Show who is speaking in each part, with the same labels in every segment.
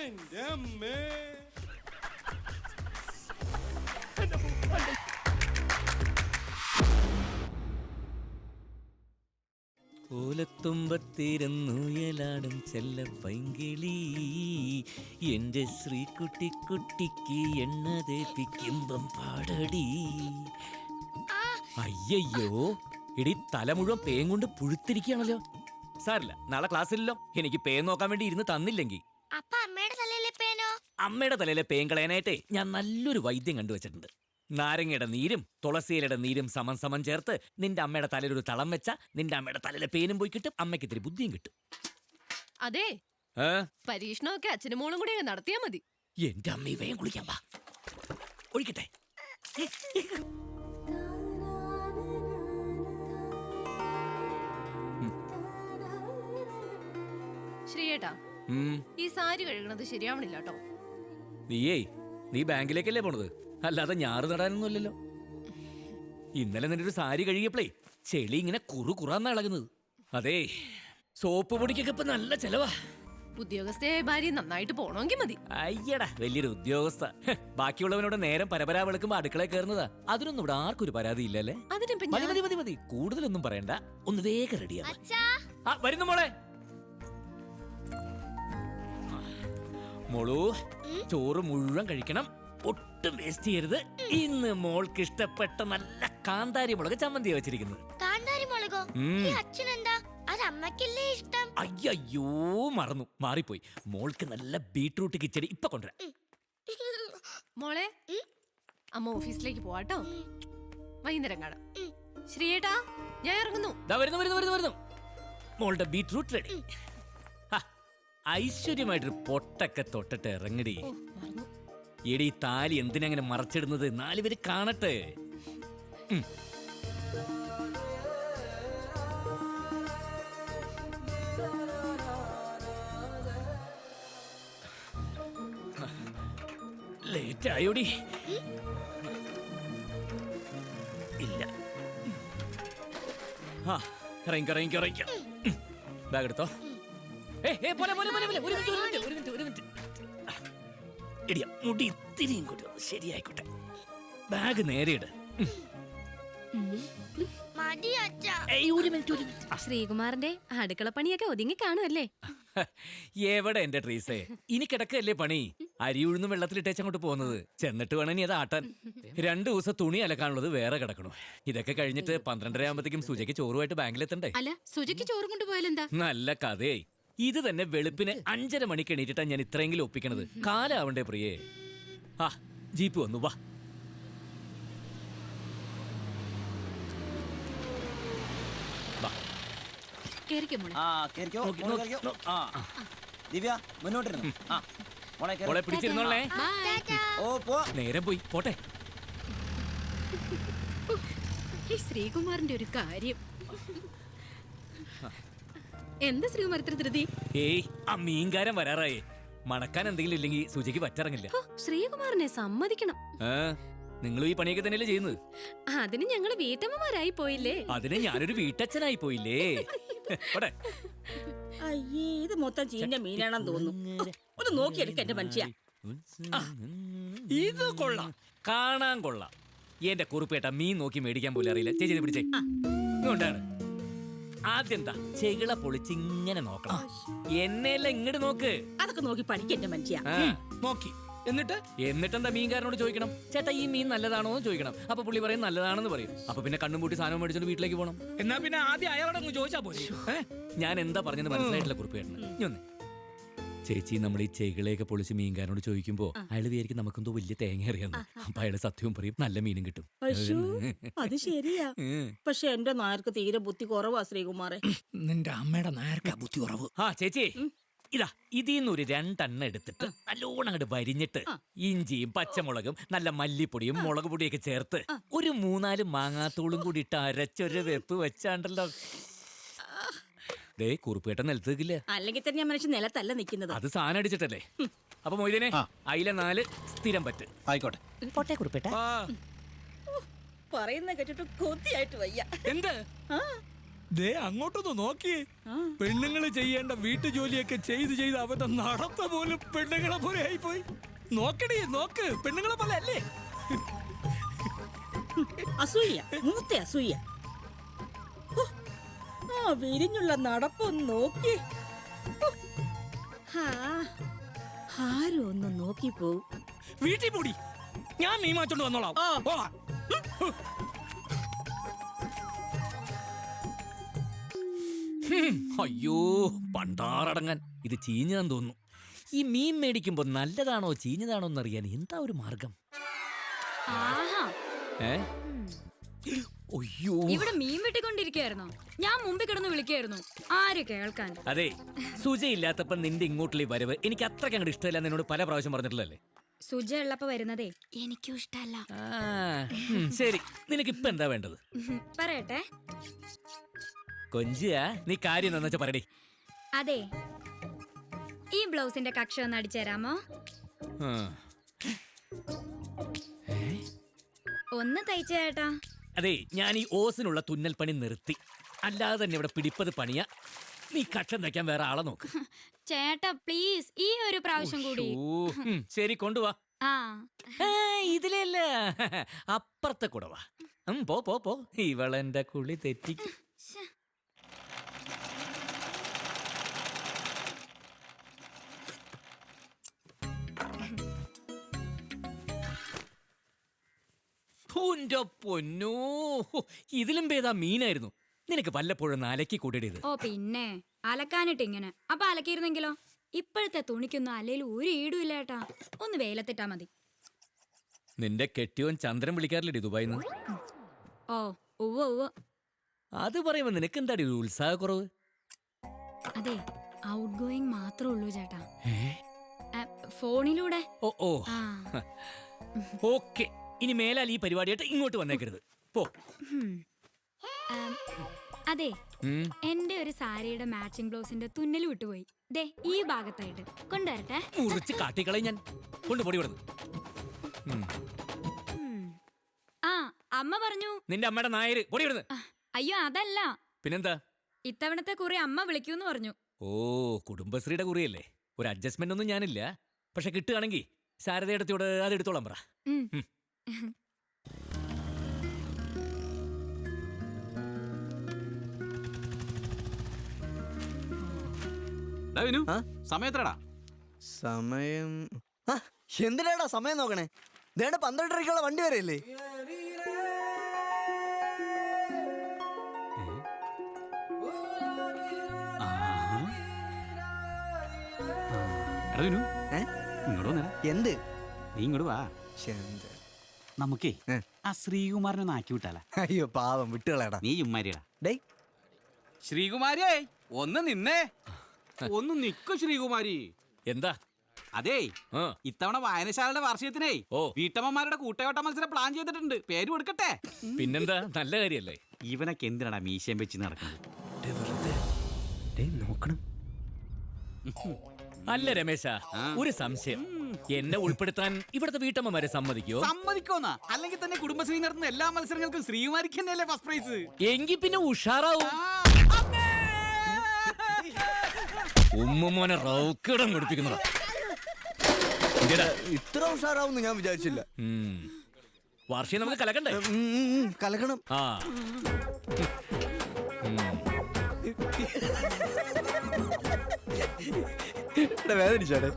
Speaker 1: എന്റെ അമ്മേ.
Speaker 2: ഓലത്തുമ്പത്തിരുന്നുയലാടും ചെല്ല പൈങ്കിളി എന്റെ ശ്രീകുട്ടി കുട്ടിക്ക് എണ്ണ തേപ്പിക്കുമ്പം പാടടി. അയ്യോ ഇടി തല മുഴുവൻ പേൻ കൊണ്ട് പുഴുത്തിരിക്കുകയാണല്ലോ. സാരില്ല, നാളെ ക്ലാസ്സിലല്ലോ. എനിക്ക് പേൻ നോക്കാൻ വേണ്ടി ഇരുന്ന് തന്നില്ലെങ്കിൽ അമ്മയുടെ തലയിലെ പേൻ കളയാനായിട്ടേ ഞാൻ നല്ലൊരു വൈദ്യം കണ്ടുവച്ചിട്ടുണ്ട്. നാരങ്ങയുടെ നീരും തുളസിയിലയുടെ നീരും സമം സമം ചേർത്ത് നിന്റെ അമ്മയുടെ തലയിൽ ഒരു തളം വെച്ച നിന്റെ അമ്മയുടെ തലയിലെ പേനും പോയി കിട്ടും, അമ്മയ്ക്ക് ഇത്തിരി ബുദ്ധിയും കിട്ടും.
Speaker 3: അതെ, പരീക്ഷണമൊക്കെ അച്ഛനും മോളും കൂടി നടത്തിയാ മതി.
Speaker 2: എന്റെ അമ്മ ഇവയും കുളിക്കാൻ പാ, ഒഴിക്കട്ടെ.
Speaker 3: ശ്രീയേട്ടാ, ഈ സാരി കഴുകണത് ശരിയാവണില്ല കേട്ടോ.
Speaker 2: നീ ബാങ്കിലേക്കല്ലേ പോണത്, അല്ലാതെ ഞാറ് നടാനൊന്നുമല്ലല്ലോ. ഇന്നലെ നിന്റെ ഒരു സാരി കഴുകിയപ്പോഴേ ചെളി ഇങ്ങനെ കുറാന്നാ ഇളകുന്നത്. അതെ, സോപ്പ് പൊടിക്കൊക്കെ ഇപ്പൊ നല്ല ചെലവാ.
Speaker 3: ഉദ്യോഗസ്ഥയായ ഭാര്യ നന്നായിട്ട് പോണമെങ്കിൽ മതി.
Speaker 2: അയ്യടാ വലിയൊരു ഉദ്യോഗസ്ഥ. ബാക്കിയുള്ളവനോട് നേരം പരപരാ വിളക്കുമ്പോ അടുക്കളയിൽ കയറുന്നതാ. അതിനൊന്നും ഇവിടെ ആർക്കും ഒരു പരാതി ഇല്ലല്ലേ. മതി കൂടുതലൊന്നും പറയണ്ട, ഒന്ന് വേഗം റെഡിയാ. വരുന്നു മോളെ. മോളൂ, ചോറ് മുഴുവൻ കഴിക്കണം, ഒട്ടും വേസ്റ്റ് ചെയ്യരുത്. ഇന്ന് മോൾക്ക് ഇഷ്ടപ്പെട്ട നല്ല കാന്താരി മുളക് ചമ്മന്തി വെച്ചിരിക്കുന്നത്. അയ്യോ മറന്നു, മാറിപ്പോയി. മോൾക്ക് നല്ല ബീട്രൂട്ട് കിച്ചടി ഇപ്പൊ കൊണ്ടുവരാം.
Speaker 3: മോളെ, അമ്മ ഓഫീസിലേക്ക് പോവാട്ടോ, വൈകുന്നേരം കാണാം. ശ്രീയേട്ടാ, ഞാൻ ഇറങ്ങുന്നു.
Speaker 2: വരുന്നു. മോളുടെ ബീട്രൂട്ട് റെഡി. ഐശ്വര്യമായിട്ടൊരു പൊട്ടൊക്കെ തൊട്ടിട്ട് ഇറങ്ങടി. എടി, താലി എന്തിനങ്ങനെ മറച്ചിടുന്നത്? 4 പേര് കാണട്ടെ. ലേറ്റ് ആയോടി? ഇല്ല, ഇറങ്ങിക്കോ. ബാഗ് എടുത്തോ. എടിയ, മുടി ഇത്തിരിയും കൂടി ശരിയായിക്കോട്ടെ. ബാഗ് നേരെ ഇട്.
Speaker 3: ശ്രീകുമാറിന്റെ അടുക്കളപ്പണിയൊക്കെ ഒതുങ്ങി കാണുമല്ലേ?
Speaker 2: എവിടെ എന്റെ ട്രീസേ, ഇനി കിടക്കല്ലേ പണി. അരി ഉഴുന്നും വെള്ളത്തിലിട്ടേച്ച് അങ്ങോട്ട് പോകുന്നത്. ചെന്നിട്ട് വേണം ഇനി അത് ആട്ടാൻ. 2 ദിവസം തുണി അലക്കാനുള്ളത് വേറെ കിടക്കണു. ഇതൊക്കെ കഴിഞ്ഞിട്ട് 12:30 ആകുമ്പോഴത്തേക്കും സുജയ്ക്ക് ചോറുമായിട്ട് ബാങ്കിലെത്തണ്ടേ?
Speaker 3: അല്ല, സുജയ്ക്ക് ചോറും കൊണ്ടുപോയാലെന്താ?
Speaker 2: നല്ല കഥയായി. ഇത് തന്നെ വെളുപ്പിന് 5:30 മണിക്ക് എണീറ്റിട്ടാ ഞാൻ ഇത്രയെങ്കിലും ഒപ്പിക്കണത്. കാലാവണ്ടേ പ്രിയേ. ജീപ്പ് വന്നു, വാ. പിടിച്ചിരുന്നോളേ. നേരം പോയി, പോട്ടെ.
Speaker 3: ശ്രീകുമാറിന്റെ ഒരു കാര്യം. എന്താ ശ്രീകുമാർ ഇത്ര ധൃതി?
Speaker 2: ആ മീൻകാരൻ വരാറായേ. മണക്കാൻ എന്തെങ്കിലും ഇല്ലെങ്കിൽ സുജയ്ക്ക് പറ്റിറങ്ങില്ല.
Speaker 3: ശ്രീകുമാറിനെ സമ്മതിക്കണം.
Speaker 2: നിങ്ങൾ ഈ പണിയൊക്കെ തന്നെയല്ലേ ചെയ്യുന്നത്?
Speaker 3: അതിന് ഞങ്ങള് വീട്ടമ്മമാരായി പോയില്ലേ?
Speaker 2: അതിന് ഞാനൊരു വീട്ടച്ഛനായി പോയില്ലേ?
Speaker 4: അയ്യേ, ഇത് മൊത്തം ചീഞ്ഞ മീനാണെന്ന് തോന്നുന്നു. ഒന്ന് നോക്കിയെടുക്ക എന്റെ മനുഷ്യ.
Speaker 2: ഇത് കൊള്ളാം, കാണാൻ കൊള്ളാം. എന്റെ കുറുപ്പേട്ട മീൻ നോക്കി മേടിക്കാൻ പോലും അറിയില്ല. ചേച്ചി പിടിച്ചേ. ഇങ്ങോട്ടാണ്. ആദ്യം എന്താ ചെകിള പൊളിച്ചിങ്ങനെ നോക്കണം. എന്നെയല്ല ഇങ്ങോട്ട് നോക്ക്.
Speaker 4: അതൊക്കെ നോക്കി പഠിക്ക എന്റെ മനുഷ്യ.
Speaker 2: നോക്കി എന്നിട്ടെന്താ മീൻകാരനോട് ചോദിക്കണം, ചേട്ടാ ഈ മീൻ നല്ലതാണോ എന്ന് ചോദിക്കണം. അപ്പൊ പുള്ളി പറയും നല്ലതാണെന്ന് പറയും. അപ്പൊ പിന്നെ കണ്ണും പൂട്ടി സാധനം മേടിച്ചോണ്ട് വീട്ടിലേക്ക് പോകണം.
Speaker 5: എന്നാ പിന്നെ ആദ്യം അയാളോട് ചോദിച്ചാ പോലെ.
Speaker 2: ഞാൻ എന്താ പറഞ്ഞത് മനസ്സിലായിട്ടില്ല കുറുപ്പേട്ടന്. ചേച്ചി, നമ്മൾ ഈ ചെകിളയൊക്കെ പൊളിച്ച് മീൻകാരനോട് ചോദിക്കുമ്പോ അയാൾ വിചാരിക്കും നമുക്കെന്തോ വലിയ തേങ്ങ അറിയാന്ന്. അപ്പൊ അയാള് സത്യവും പറയും, നല്ല മീനും കിട്ടും.
Speaker 4: അത് ശരിയാ. പക്ഷെ എന്റെ നായർക്ക് തീരെ ബുദ്ധി കുറവാ ശ്രീകുമാറെ.
Speaker 5: നിന്റെ അമ്മയുടെ നായർക്കാ ബുദ്ധി കുറവ്.
Speaker 2: ചേച്ചി, ഇതാ ഇതിന്നൊരു 2 എണ്ണം എടുത്തിട്ട് നല്ലോണം അങ്ങോട്ട് വരിഞ്ഞിട്ട് ഇഞ്ചിയും പച്ചമുളകും നല്ല മല്ലിപ്പൊടിയും മുളക് പൊടിയൊക്കെ ചേർത്ത് ഒരു 3-4 മാങ്ങാത്തോളും കൂടി ഇട്ട് അരച്ചൊരു വെപ്പ് വെച്ചാണ്ടല്ലോ. കുറുപ്പേട്ട നിലത്തേക്കില്ല.
Speaker 4: അല്ലെങ്കിൽ തന്നെ ഞാൻ മനുഷ്യൻ നിലത്തല്ല നിൽക്കുന്നത്.
Speaker 2: അത് സാധനം അടിച്ചിട്ടല്ലേ. അപ്പൊ മൊയ്തീനെ, അയില 4 സ്ഥിരം പറ്റ്.
Speaker 5: ആയിക്കോട്ടെ.
Speaker 2: പോട്ടെ കുറുപ്പേട്ട.
Speaker 4: പറയുന്ന കേട്ടിട്ട് കൊതിയായിട്ട് വയ്യ.
Speaker 5: എന്ത് ദേ അങ്ങോട്ടൊന്ന് നോക്കിയേ. പെണ്ണുങ്ങള് ചെയ്യേണ്ട വീട്ടുജോലിയൊക്കെ ചെയ്ത് അവന്റെ നടത്ത പോലും പെണ്ണുങ്ങളെ പോലെ ആയിപ്പോയി. നോക്കടി, നോക്ക്, പെണ്ണുങ്ങളെ പോലെ അല്ലേ?
Speaker 4: അസൂയ, മൂത്ത അസൂയ. ഹോ, ആ വിരിഞ്ഞുള്ള നടപ്പൊന്ന് നോക്കി. ആരും ഒന്ന് നോക്കി പോവും.
Speaker 5: വീട്ടിൽ പൂടി, ഞാൻ മീൻ മാച്ചോണ്ട് വന്നോളാം. ഓ.
Speaker 2: അയ്യോ പണ്ടാറടങ്ങാൻ, ഇത് ചീഞ്ഞാന്ന് തോന്നുന്നു. ഈ മീൻ മേടിക്കുമ്പോ നല്ലതാണോ ചീഞ്ഞതാണോ എന്നറിയാൻ എന്താ ഒരു മാർഗം? ഏ അയ്യോ,
Speaker 1: ഇവിടെ മീൻ വെട്ടിക്കൊണ്ടിരിക്കുകയായിരുന്നോ? ഞാൻ മുമ്പിൽ കിടന്ന് വിളിക്കായിരുന്നു, ആര് കേൾക്കാൻ.
Speaker 2: അതെ, സുജയില്ലാത്തപ്പോ നിന്റെ ഇങ്ങോട്ടുള്ള ഈ വരവ് എനിക്ക് അത്രയ്ക്ക് അങ്ങോട്ട് ഇഷ്ടമില്ല. എന്നോട് പല പ്രാവശ്യം പറഞ്ഞിട്ടുള്ളല്ലേ.
Speaker 1: സുജ ഉള്ളപ്പോ വരുന്നതേ എനിക്കും ഇഷ്ടല്ല.
Speaker 2: ശരി, നിനക്ക് ഇപ്പൊ എന്താ വേണ്ടത്?
Speaker 1: പറയട്ടെ.
Speaker 2: കൊഞ്ചിയാ, നീ കാര്യം എന്താ വെച്ചാ പറയടി.
Speaker 1: അതെ, ഈ ബ്ലൗസിന്റെ കക്ഷ ഒന്ന് അടിച്ചുതരാമോ? ഒന്ന് തയ്ച്ചു ചേട്ടാ.
Speaker 2: അതെ, ഞാൻ ഈ ഓസിനുള്ള തുന്നൽ പണി നിർത്തി. അല്ലാതെ തന്നെ ഇവിടെ പിടിപ്പത് പണിയാ. നീ കക്ഷം തയ്ക്കാൻ വേറെ ആളെ നോക്ക്.
Speaker 1: ചേട്ടാ പ്ലീസ്, ഈ ഒരു പ്രാവശ്യം കൂടി.
Speaker 2: ശരി, കൊണ്ടുവാ.
Speaker 1: ആ
Speaker 2: ഇതിലല്ല, അപ്പുറത്തെ കൂടെ വാ. പോ പോ പോ, ഇവളെന്റെ കുളി തെറ്റിക്കും. പൊന്നോ, ഇതിലും ഭേദാ മീനായിരുന്നു. നിനക്ക് വല്ലപ്പോഴും അലക്കി കൂട്ടിയത്.
Speaker 1: ഓ പിന്നെ അലക്കാനിട്ട് ഇങ്ങനെ. അപ്പൊ അലക്കിയിരുന്നെങ്കിലോ? ഇപ്പോഴത്തെ തുണിക്കൊന്നും അലയിൽ ഒരു ഈടും ഇല്ല ഏട്ടാ. ഒന്ന് വെയിലത്തിട്ടാ മതി.
Speaker 2: നിന്റെ കെട്ടിയോൻ ചന്ദ്രൻ വിളിക്കാറില്ലേ ദുബായിന്ന്?
Speaker 1: ഓ ഉവ്വ ഉവ്വ.
Speaker 2: അത് പറയുമ്പോ നിനക്ക് എന്താടി ഒരു ഉത്സാഹക്കുറവ്?
Speaker 1: അതെ, ഔട്ട് ഗോയിങ് മാത്രമേ ഉള്ളൂ ചേട്ടാ, ഫോണിലൂടെ.
Speaker 2: ഓ ഓ,
Speaker 1: ആ
Speaker 2: ഓക്കെ. ഇനി മേലാൽ ഈ പരിപാടിയായിട്ട് ഇങ്ങോട്ട് വന്നേക്കരുത്, പോ.
Speaker 1: അതെ, എന്റെ ഒരു സാരിയുടെ മാച്ചിങ് ബ്ലൗസിന്റെ തുന്നൽ വിട്ടുപോയി. ദേ ഈ ഭാഗത്തായിട്ട് കൊണ്ടുവരട്ടെ.
Speaker 2: മുറിച്ച് കാട്ടിക്കളയും ഞാൻ. കൊണ്ടുപോടി വിടുന്നു.
Speaker 1: ആ അമ്മ പറഞ്ഞു.
Speaker 2: നിന്റെ അമ്മയുടെ നായര് പൊടി വിടുന്നു.
Speaker 1: അയ്യോ അതല്ല,
Speaker 2: പിന്നെന്താ?
Speaker 1: ഇത്തവണത്തെ കുറി അമ്മ വിളിക്കൂന്ന് പറഞ്ഞു.
Speaker 2: ഓ, കുടുംബശ്രീയുടെ കുറിയല്ലേ. ഒരു അഡ്ജസ്റ്റ്മെന്റ് ഒന്നും ഞാനില്ല. പക്ഷെ കിട്ടുകയാണെങ്കിൽ ശാരദയിടത്തോട് അത് എടുത്തോളാം പറ.
Speaker 6: സമയത്രടാ?
Speaker 7: സമയം എന്തിനാടാ സമയം നോക്കണേ? ദേണ്ട 12:30 വണ്ടി വരെയല്ലേ? എന്ത്?
Speaker 6: നീ ഇങ്ങോട്ട് വാ. നമുക്കേ ആ ശ്രീകുമാരനെ ഒന്ന് ആക്കി വിട്ടാല.
Speaker 7: അയ്യോ പാവം, വിട്ടുകളടാ.
Speaker 6: നീ ഉമ്മാരിയടാ.
Speaker 7: ഡേ
Speaker 6: ശ്രീകുമാരിയേ, ഒന്ന് നിന്നേ. ഒന്ന് നിക്കു ശ്രീകുമാരി.
Speaker 2: എന്താ?
Speaker 6: അതേ, ഇത്തവണ വായനശാലയുടെ വാർഷികത്തിനേ വീട്ടമ്മമാരുടെ കൂട്ടയോട്ട മത്സരം പ്ലാൻ ചെയ്തിട്ടുണ്ട്. പേര് കൊടുക്കട്ടെ?
Speaker 2: പിന്നെന്താ, നല്ല കാര്യല്ലേ.
Speaker 6: ഇവനൊക്കെ എന്തിനാടാ മീശയും വെച്ച് നടക്കുന്നത്?
Speaker 7: നോക്കണം.
Speaker 2: അല്ല രമേശ, ഒരു സംശയം. എന്നെ ഉൾപ്പെടുത്താൻ ഇവിടുത്തെ വീട്ടമ്മമാരെ സമ്മതിക്കോ?
Speaker 6: സമ്മതിക്കോന്നാ? അല്ലെങ്കിൽ തന്നെ കുടുംബശ്രീ നടത്തുന്ന എല്ലാ മത്സരങ്ങൾക്കും ശ്രീകുമാരിക്ക് തന്നെയല്ലേ ഫസ്റ്റ് പ്രൈസ്?
Speaker 2: എങ്കിൽ പിന്നെ ഉഷാറാവും. ഉമ്മുമോനെ റൗക്കിടം കൊടുപ്പിക്കുന്നതാ.
Speaker 7: ഇത്ര ഉഷാറാവുന്ന് ഞാൻ വിചാരിച്ചില്ല.
Speaker 2: വാർഷികം നമുക്ക് കലക്കണ്ടേ?
Speaker 7: കലക്കണം.
Speaker 2: ആ
Speaker 7: വേദനിച്ചാടെ.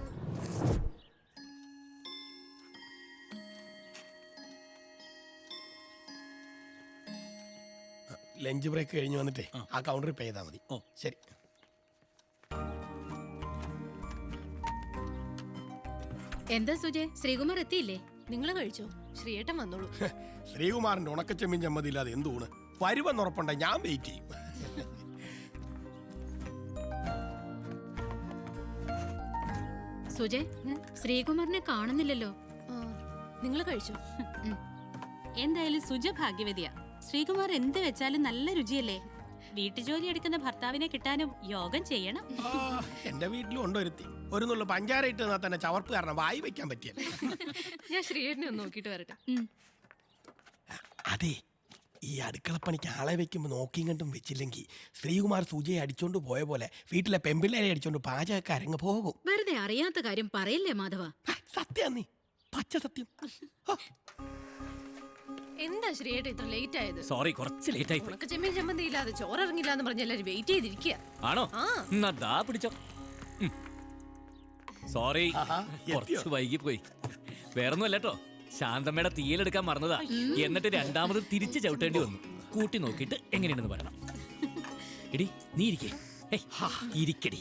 Speaker 8: ലഞ്ച് ബ്രേക്ക് കഴിഞ്ഞ് വന്നിട്ടേ ആ കൗണ്ടറിൽ പേ ചെയ്താൽ മതി. ഓ ശരി.
Speaker 3: എന്താ സുജയ്, ശ്രീകുമാർ എത്തിയില്ലേ? നിങ്ങൾ കഴിച്ചോ? ശ്രീയേട്ടൻ വന്നോളൂ.
Speaker 8: ശ്രീകുമാറിന്റെ ഉണക്കച്ചെമ്മീൻ ചമ്മതി ഇല്ലാതെ എന്തൂണ് വരുവെന്നുറപ്പുണ്ട. ഞാൻ വെയിറ്റ് ചെയ്യും.
Speaker 3: സുജയ്, ശ്രീകുമാറിനെ കാണുന്നില്ലല്ലോ. നിങ്ങൾ കഴിച്ചോ?
Speaker 9: എന്തായാലും സുജ ഭാഗ്യവതിയാ. ശ്രീകുമാർ എന്ത് വെച്ചാലും നല്ല രുചിയല്ലേ. വീട്ടുജോലി എടുക്കുന്ന ഭർത്താവിനെ കിട്ടാനും യോഗം ചെയ്യണം.
Speaker 8: എന്റെ വീട്ടിലും ഉണ്ടൊരുത്തി. ഒരു നുള്ള പഞ്ചാര ഇട്ട് തന്നാൽ തന്നെ ചവർപ്പ് കാരണം വായി വെക്കാൻ പറ്റിയല്ല.
Speaker 3: ഞാൻ ശ്രീയേട്ടനെ ഒന്ന് നോക്കിട്ട് വരട്ടെ.
Speaker 8: അതെ, ഈ അടുക്കളപ്പണിക്ക് ആളെ വെക്കുമ്പോൾ നോക്കിയും കണ്ടും വെച്ചില്ലെങ്കിൽ ശ്രീകുമാർ സുജയെ അടിച്ചോണ്ട് പോയ പോലെ വീട്ടിലെ പെമ്പിള്ളേരെ അടിച്ചോണ്ട് പാചകക്കാരങ്ങ് പോകും.
Speaker 10: വെറുതെ അറിയാത്ത കാര്യം പറയല്ലേ മാധവ.
Speaker 8: സത്യം നീ പച്ച സത്യം.
Speaker 3: എന്താ ശ്രീയേട്ട ഇത്ര ലേറ്റ് ആയത്?
Speaker 2: സോറി, കുറച്ച് ലേറ്റ് ആയി പോയി.
Speaker 3: ഉണക്ക ചെമ്മീൻ ചമ്മന്തി ഇല്ലാതെ ചോറിറങ്ങില്ല എന്ന് പറഞ്ഞ എല്ലാരും വെയിറ്റ് ചെയ്തിരിക്കുക.
Speaker 2: ആണോ?
Speaker 3: ആ.
Speaker 2: എന്നാ ദാ പിടിച്ചോ. സോറി, കുറച്ച് വൈകി പോയി. വേറൊന്നും അല്ലട്ടോ, ശാന്തമ്മയുടെ തീയിലെടുക്കാൻ മറന്നതാ. എന്നിട്ട് രണ്ടാമത് തിരിച്ച് ചവിട്ടേണ്ടി വന്നു. കൂട്ടി നോക്കിയിട്ട് എങ്ങനെയാണെന്ന് പറയണം. എടി നീ ഇരിക്കടി.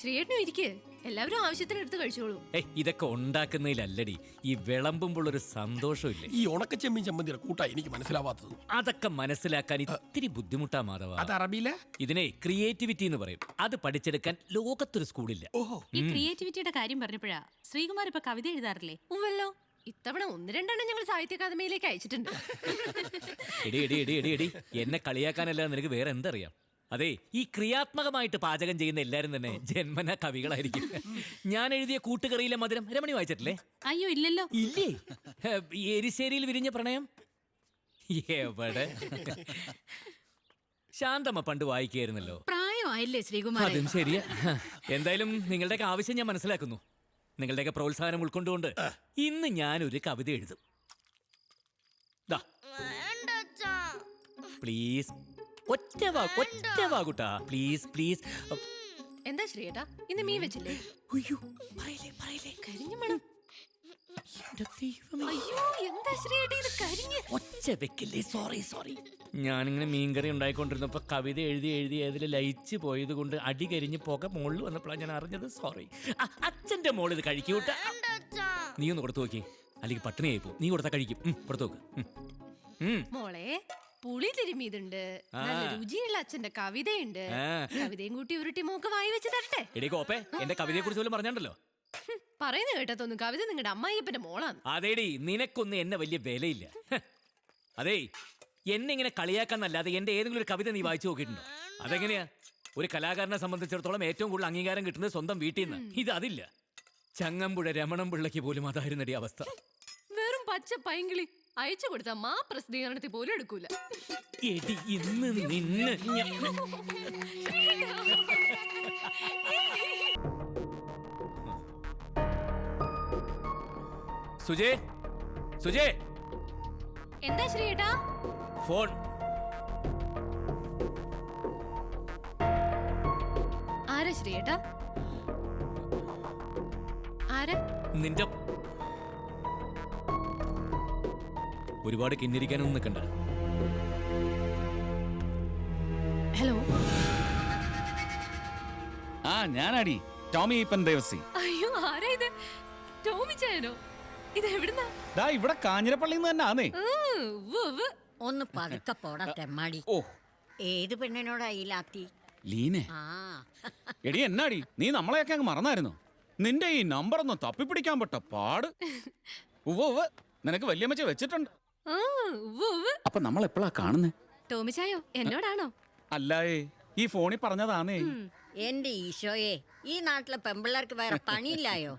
Speaker 3: ശ്രീയേട്ടനും ഇരിക്കേ, എല്ലാവരും ആവശ്യത്തിന് എടുത്ത് കഴിച്ചോളൂ.
Speaker 2: ഇതൊക്കെ ഉണ്ടാക്കുന്നതിലല്ലടി, ഈ വിളമ്പുമ്പോൾ ഒരു സന്തോഷമില്ലേ?
Speaker 8: ഈ ഉണക്കച്ചെമ്മീൻ ചമ്മന്തിയുടെ കൂട്ടാ എനിക്ക് മനസ്സിലാവാത്തത്.
Speaker 2: അതൊക്കെ മനസ്സിലാക്കാൻ ഇത്തിരി ബുദ്ധിമുട്ടാ മാധവ.
Speaker 8: അത് അറബിയിലെ
Speaker 2: ഇതിനെ ക്രിയേറ്റിവിറ്റി എന്ന് പറയും. അത് പഠിച്ചെടുക്കാൻ ലോകത്തൊരു സ്കൂളില്ല.
Speaker 9: ഈ ക്രിയേറ്റിവിറ്റിയുടെ കാര്യം പറഞ്ഞപ്പോഴാ ശ്രീകുമാർ ഇപ്പൊ കവിത എഴുതാറില്ലേ?
Speaker 3: ഉവ്വല്ലോ, ഇത്തവണ 1-2 ഞങ്ങൾ സാഹിത്യ അക്കാദമിയിലേക്ക് അയച്ചിട്ടുണ്ട്.
Speaker 2: എടി എടി എടി എടി എടി എന്നെ കളിയാക്കാനല്ല, നിനക്ക് വേറെ എന്തറിയാം? അതെ, ഈ ക്രിയാത്മകമായിട്ട് പാചകം ചെയ്യുന്ന എല്ലാരും തന്നെ ജന്മന കവികളായിരിക്കും. ഞാൻ എഴുതിയ കൂട്ടുകറിയിലെ മധുരം രമണി വായിച്ചിട്ടില്ലേ?
Speaker 9: അയ്യോ ഇല്ലല്ലോ.
Speaker 2: ഇല്ലേ? എരിശ്ശേരിയിൽ വിരിഞ്ഞ പ്രണയം എവിടെ? ശാന്തമ്മ പണ്ട് വായിക്കായിരുന്നല്ലോ.
Speaker 10: പ്രായമായില്ലേ ശ്രീകുമാർ?
Speaker 2: അതും ശരിയാ. എന്തായാലും നിങ്ങളുടെയൊക്കെ ആവശ്യം ഞാൻ മനസ്സിലാക്കുന്നു. നിങ്ങളുടെയൊക്കെ പ്രോത്സാഹനം ഉൾക്കൊണ്ടുകൊണ്ട് ഇന്ന് ഞാനൊരു കവിത എഴുതും. പ്ലീസ്, ഒറ്റ വാകൂട്ടാ, പ്ലീസ് പ്ലീസ്.
Speaker 3: എന്താ ശ്രീയേട്ടാ, ഇന്ന് മീൻ വെച്ചില്ലേ? കരിഞ്ഞു മണം. അയ്യോ, എന്താ ശ്രീയേട്ടാ ഇത് കരിഞ്ഞ്?
Speaker 2: ഒച്ച വെക്കില്ലേ? സോറി. ഞാനിങ്ങനെ മീൻകറി ഉണ്ടായിക്കൊണ്ടിരുന്നപ്പോ കവിത എഴുതി അതിൽ ലയിച്ച് പോയത് കൊണ്ട് അടി കരിഞ്ഞ് പുക മുകളിൽ വന്നപ്പോഴാണ് ഞാൻ അറിഞ്ഞത്. സോറി. അച്ഛന്റെ മോൾ ഇത് കഴിക്കൂട്ട. നീ ഒന്ന് കൊടുത്തു നോക്കി, അല്ലെങ്കിൽ പട്ടിണിയായി പോകും. നീ കൊടുത്താ കഴിക്കും. കൊടുത്തു നോക്ക്.
Speaker 3: മോളെ, പുളി തിരുമിയതുണ്ട്, നല്ല രുചിയുള്ള അച്ഛന്റെ കവിതയുണ്ട്. കവിതയും കൂട്ടി ഉരുട്ടി മൂക്ക് വായി വെച്ച് തരട്ടെ?
Speaker 2: എടീ കോപ്പേ, എന്റെ കവിതയെ കുറിച്ച് പോലും പറഞ്ഞല്ലോ.
Speaker 3: പറയുന്ന കേട്ടതൊന്നും കവിത നിങ്ങളുടെ അമ്മായിയപ്പന്റെ മോളാണ്.
Speaker 2: അതേടി, നിനക്കൊന്നും എന്നെ വലിയ വിലയില്ല. അതേ, എന്നെ ഇങ്ങനെ കളിയാക്കാന്നല്ലാതെ എന്റെ ഏതെങ്കിലും ഒരു കവിത നീ വായിച്ചു നോക്കിയിട്ടുണ്ടോ? അതെങ്ങനെയാ? ഒരു കലാകാരനെ സംബന്ധിച്ചിടത്തോളം ഏറ്റവും കൂടുതൽ അംഗീകാരം കിട്ടുന്നത് സ്വന്തം വീട്ടിൽ നിന്ന്. ഇത് അതില്ല. ചങ്ങമ്പുഴ രമണം പിള്ളയ്ക്ക് പോലും അതായിരുന്നടി അവസ്ഥ.
Speaker 3: വെറും പച്ച പൈങ്കിളി അയച്ചു കൊടുത്ത മാ പ്രസിദ്ധീകരണത്തിൽ പോലും എടുക്കൂല.
Speaker 2: എടി, ഇന്ന് നിന്ന് സുജേ
Speaker 3: എന്താ ശ്രീയേട്ടാ?
Speaker 2: ഫോൺ.
Speaker 3: ആരാ ശ്രീയേട്ടാ? ആരാ?
Speaker 2: നിന്റെ ഒരുപാട് കിന്നിരിക്കാനൊന്നും നിൽക്കണ്ട.
Speaker 3: ഹലോ.
Speaker 6: ഞാനാടി ടോമി ഈപ്പൻ ദേവസി.
Speaker 3: അയ്യോ, ആരാ ഇത്? ടോമി ചായനോ? ഇത് എവിടുന്നാ?
Speaker 6: ഇവിടെ കാഞ്ഞിരപ്പള്ളിയിൽ നിന്ന് തന്നെ ആന്നേ.
Speaker 10: ഒന്ന് പതുക്കെ പോടാ തെമ്മാടി. ഏത് പെണ്ണിനോടാ ഈ ലാത്തി?
Speaker 6: ലീനെ. എടി എന്നാടി, നീ നമ്മളെയൊക്കെ അങ്ങ് മറന്നായിരുന്നു? നിന്റെ ഈ നമ്പർ ഒന്ന് തപ്പിപ്പിടിക്കാൻ പെട്ട പാട്. നിനക്ക് വല്യമ്മച്ച വെച്ചിട്ടുണ്ട്. അപ്പൊ നമ്മൾ എപ്പോഴാ കാണുന്നേ?
Speaker 3: ടോമി ചായോ എന്നോടാണോ?
Speaker 6: അല്ലായേ, ഈ ഫോണിൽ പറഞ്ഞതാന്നേ.
Speaker 10: എന്റെ ഈശോയെ, ഈ നാട്ടിലെ പെമ്പിള്ളേർക്ക് വേറെ പണിയില്ലായോ?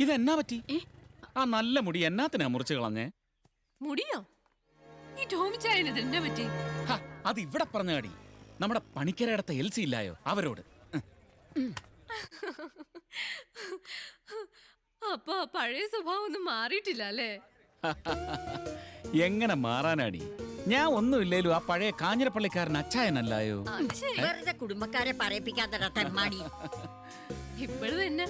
Speaker 6: ഇതെന്നാ പറ്റി? ആ നല്ല മുടി എന്നാത്തിനാ മുറിച്ച് കളഞ്ഞേ?
Speaker 3: മുടിയോ? ഈ ടോമി ചായന് ഇതെന്നാ പറ്റി?
Speaker 6: അത് ഇവിടെ പറഞ്ഞാടി. നമ്മുടെ പണിക്കരടത്തെ എൽസി ഇല്ലായോ, അവരോട്.
Speaker 3: അപ്പൊ പഴയ സ്വഭാവം ഒന്നും മാറിയിട്ടില്ല അല്ലേ?
Speaker 6: എങ്ങനെ മാറാനാടി? ഞാൻ ഒന്നുമില്ലേലും ആ പഴയ കാഞ്ഞിരപ്പള്ളിക്കാരൻ അച്ചായനല്ലായോ?
Speaker 10: വെറുതെ കുടുംബക്കാരെ പറയിപ്പിക്കാത്ത തെമ്മാടി.
Speaker 3: ഇപ്പോഴും എന്നെ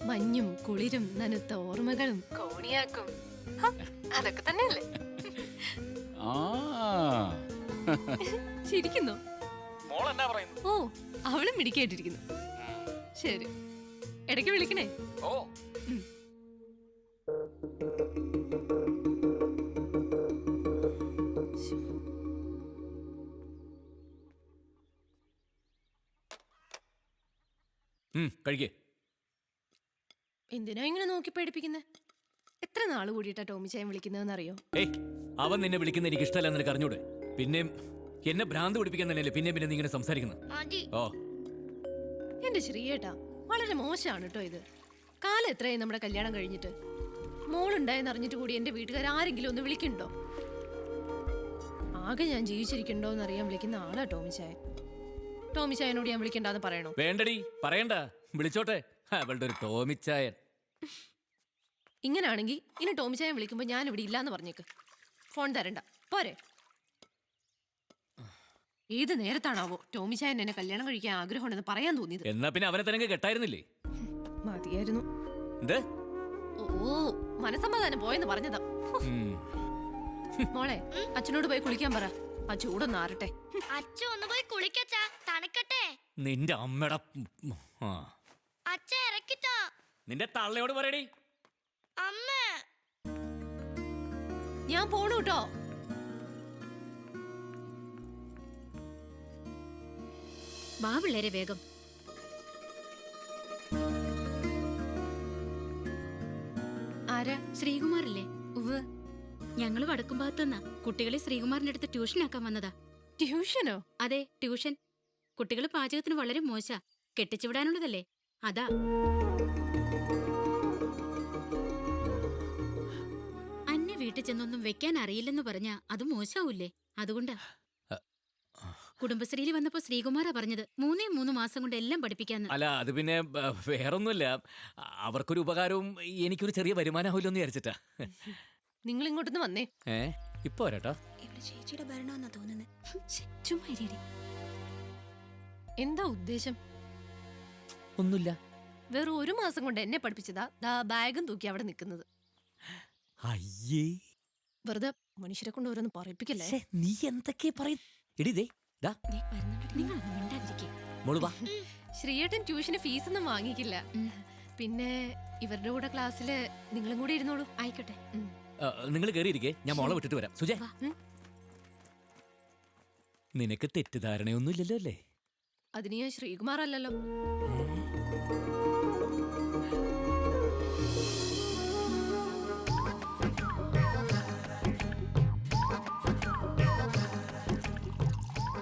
Speaker 3: മഞ്ഞും കുളിരും നനുത്ത ഓർമ്മകളും കോണിയാക്കും. അതൊക്കെ തന്നെയല്ലേ? ശരിക്കുന്നോ? ഓ, അവളും മിടിക്കായിട്ടിരിക്കുന്നു. ശരി, ഇടയ്ക്ക് വിളിക്കണേ.
Speaker 2: കഴിക്കേ.
Speaker 3: എന്തിനാ ഇങ്ങനെ നോക്കി പേടിപ്പിക്കുന്നത്? എത്ര നാള് കൂടിയിട്ടാ ടോമിച്ചായൻ വിളിക്കുന്നതെന്ന് അറിയോ?
Speaker 2: ഏയ്, അവൻ നിന്നെ വിളിക്കുന്ന എനിക്ക് ഇഷ്ടമല്ല നിനക്ക് അറിഞ്ഞൂടെ? പിന്നെ എന്നെ ഭ്രാന്ത് പിടിപ്പിക്കാൻ തന്നെയല്ലേ പിന്നെ പിന്നെ നീ ഇങ്ങനെ സംസാരിക്കുന്നത്? ഓ,
Speaker 3: എന്റെ ശ്രീയേട്ടാ, വളരെ മോശമാണ് കേട്ടോ ഇത്. കാലം എത്രയായി നമ്മുടെ കല്യാണം കഴിഞ്ഞിട്ട്? മോളുണ്ടായെന്ന് അറിഞ്ഞിട്ട് കൂടി എന്റെ വീട്ടുകാർ ആരെങ്കിലും ഒന്ന് വിളിക്കണ്ടോ? ആകെ ഞാൻ ജീവിച്ചിരിക്കണ്ടോ എന്നറിയാൻ വിളിക്കുന്ന ആളാ ടോമിച്ചായൻ. ടോമിച്ചായനോട് ഞാൻ വിളിക്കണ്ടെന്ന് പറയണോ?
Speaker 2: വേണ്ടടി, പറയണ്ട, വിളിച്ചോട്ടെ. അവളുടെ ഒരു ടോമിച്ചായൻ.
Speaker 3: ഇങ്ങനാണെങ്കിൽ ഇനി ടോമിച്ചായൻ വിളിക്കുമ്പോ ഞാൻ ഇവിടെ ഇല്ലാന്ന് പറഞ്ഞേക്ക്. ഫോൺ തരണ്ട, പോരെ? ഏത് നേരത്താണാവോ ടോമിച്ചായൻ എന്നെ കല്യാണം കഴിക്കാൻ ആഗ്രഹമുണ്ടെന്ന് പറയാൻ തോന്നിയത്?
Speaker 2: എന്നാ പിന്നെ അവനെ തന്നെ കെട്ടായിരുന്നില്ലേ?
Speaker 3: മതിയായിരുന്നു.
Speaker 2: എന്ത്?
Speaker 3: ഓ, മനസമാധാനം പോയെന്ന് പറഞ്ഞതാ. മോളെ, അച്ഛനോട് പോയി കുളിക്കാൻ പറ. ആ ചൂടൊന്ന് ആറട്ടെ.
Speaker 1: അച്ഛൻ ഒന്ന് പോയി കുളിക്കച്ചാ, തണുക്കട്ടെ.
Speaker 2: നിന്റെ അമ്മയുടെ
Speaker 1: അച്ഛൻ ഇറക്കിട്ടോ.
Speaker 2: നിന്റെ തള്ളയോട് പറയടി.
Speaker 1: അമ്മ,
Speaker 3: ഞാൻ പോണു കേട്ടോ.
Speaker 9: വാ പിള്ളേരെ വേഗം.
Speaker 3: ആരാ?
Speaker 9: ശ്രീകുമാറില്ലേ?
Speaker 3: ഉവ്.
Speaker 9: ഞങ്ങള് വടക്കും ഭാഗത്തുനിന്നാ. കുട്ടികളെ ശ്രീകുമാറിന്റെ അടുത്ത് ട്യൂഷനാക്കാൻ വന്നതാ.
Speaker 3: ട്യൂഷനോ?
Speaker 9: അതെ, ട്യൂഷൻ. കുട്ടികൾ പാചകത്തിന് വളരെ മോശ. കെട്ടിച്ചുവിടാനുള്ളതല്ലേ, അതാ. അന്യ വീട്ടിൽ ചെന്നൊന്നും വെക്കാൻ അറിയില്ലെന്ന് പറഞ്ഞാ അത് മോശാവൂലേ? അതുകൊണ്ടാ. കുടുംബശ്രീയിൽ വന്നപ്പോ ശ്രീകുമാറാ പറഞ്ഞത് 3 മാസം കൊണ്ട് എല്ലാം പഠിപ്പിക്കാന്ന്.
Speaker 2: അല്ല, അത് പിന്നെ വേറൊന്നുമില്ല, അവർക്കൊരു ഉപകാരവും എനിക്കൊരു ചെറിയ വരുമാനമാവില്ലെന്ന് വിചാരിച്ചിട്ടാ.
Speaker 3: നിങ്ങൾ ഇങ്ങോട്ടൊന്ന് വന്നേ.
Speaker 2: ഇപ്പൊ വരാട്ടോ.
Speaker 1: ചേച്ചിയുടെ ഭരണമെന്നാ തോന്നുന്നത്.
Speaker 3: എന്താ ഉദ്ദേശം?
Speaker 2: ഒന്നുമില്ല.
Speaker 3: വെറും 1 മാസം കൊണ്ട് എന്നെ പഠിപ്പിച്ചതാ ദാ ബാഗും തൂക്കി അവിടെ നിൽക്കുന്നത്.
Speaker 2: അയ്യേ,
Speaker 3: വെറുതെ മനുഷ്യരെ കൊണ്ട് ഓരോന്ന് പറയിപ്പിക്കല്ലേ.
Speaker 2: നീ എന്തൊക്കെ പറയും? എടി ദേ, ദാ,
Speaker 9: നിങ്ങളൊന്നും മിണ്ടാതിരിക്കേ.
Speaker 2: മോള് വാ.
Speaker 3: ശ്രീയേട്ടൻ ട്യൂഷന് ഫീസൊന്നും വാങ്ങിക്കില്ല. പിന്നെ ഇവരുടെ കൂടെ ക്ലാസ്സില് നിങ്ങളും കൂടെ ഇരുന്നോളൂ.
Speaker 9: ആയിക്കോട്ടെ.
Speaker 2: നിങ്ങൾ കയറിയിരിക്കേ, ഞാൻ മോളെ വിട്ടിട്ട് വരാം. സുജയ, നിനക്ക് തെറ്റിദ്ധാരണയൊന്നുമില്ലല്ലോ അല്ലേ?
Speaker 3: അതിന് ഞാൻ ശ്രീകുമാർ അല്ലല്ലോ.